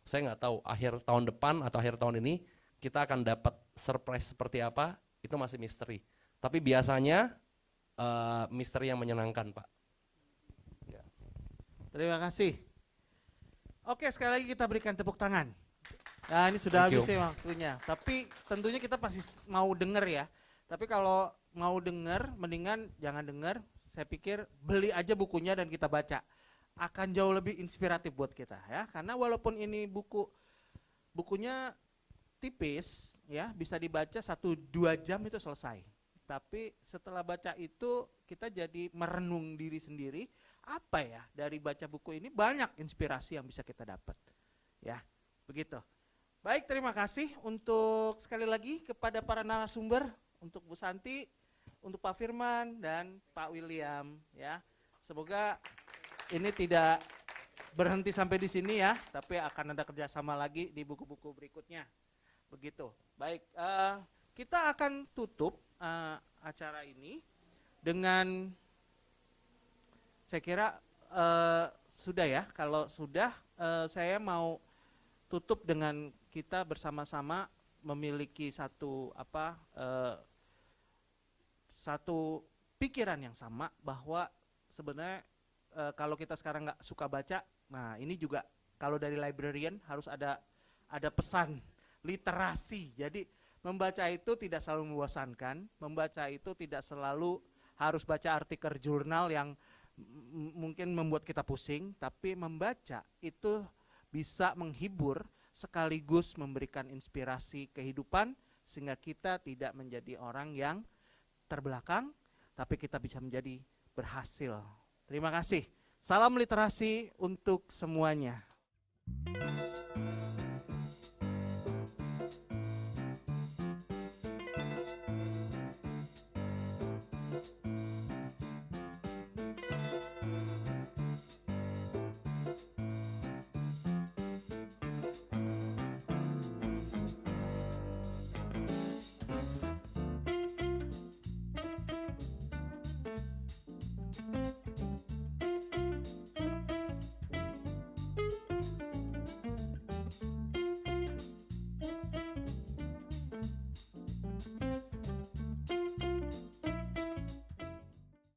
saya nggak tahu akhir tahun depan atau akhir tahun ini kita akan dapat surprise seperti apa, itu masih misteri. Tapi biasanya misteri yang menyenangkan, Pak. Ya. Terima kasih. Oke, sekali lagi kita berikan tepuk tangan. Nah, ini sudah habis ya waktunya. Tapi tentunya kita pasti mau denger ya. Tapi kalau mau denger, mendingan jangan denger. Saya pikir beli aja bukunya dan kita baca. Akan jauh lebih inspiratif buat kita ya. Karena walaupun ini bukunya tipis ya, bisa dibaca 1-2 jam itu selesai. Tapi setelah baca itu kita jadi merenung diri sendiri, apa ya dari baca buku ini banyak inspirasi yang bisa kita dapat. Ya, begitu. Baik, terima kasih untuk sekali lagi kepada para narasumber, untuk Bu Santi, untuk Pak Firman dan Pak William ya. Semoga ini tidak berhenti sampai di sini ya, tapi akan ada kerjasama lagi di buku-buku berikutnya. Begitu. Baik, kita akan tutup acara ini dengan, saya kira sudah ya. Kalau sudah, saya mau tutup dengan kita bersama-sama memiliki satu satu pikiran yang sama, bahwa sebenarnya kalau kita sekarang nggak suka baca, nah ini juga kalau dari librarian harus ada pesan literasi. Jadi membaca itu tidak selalu membosankan, membaca itu tidak selalu harus baca artikel jurnal yang mungkin membuat kita pusing, tapi membaca itu bisa menghibur sekaligus memberikan inspirasi kehidupan, sehingga kita tidak menjadi orang yang terbelakang, tapi kita bisa menjadi berhasil. Terima kasih. Salam literasi untuk semuanya.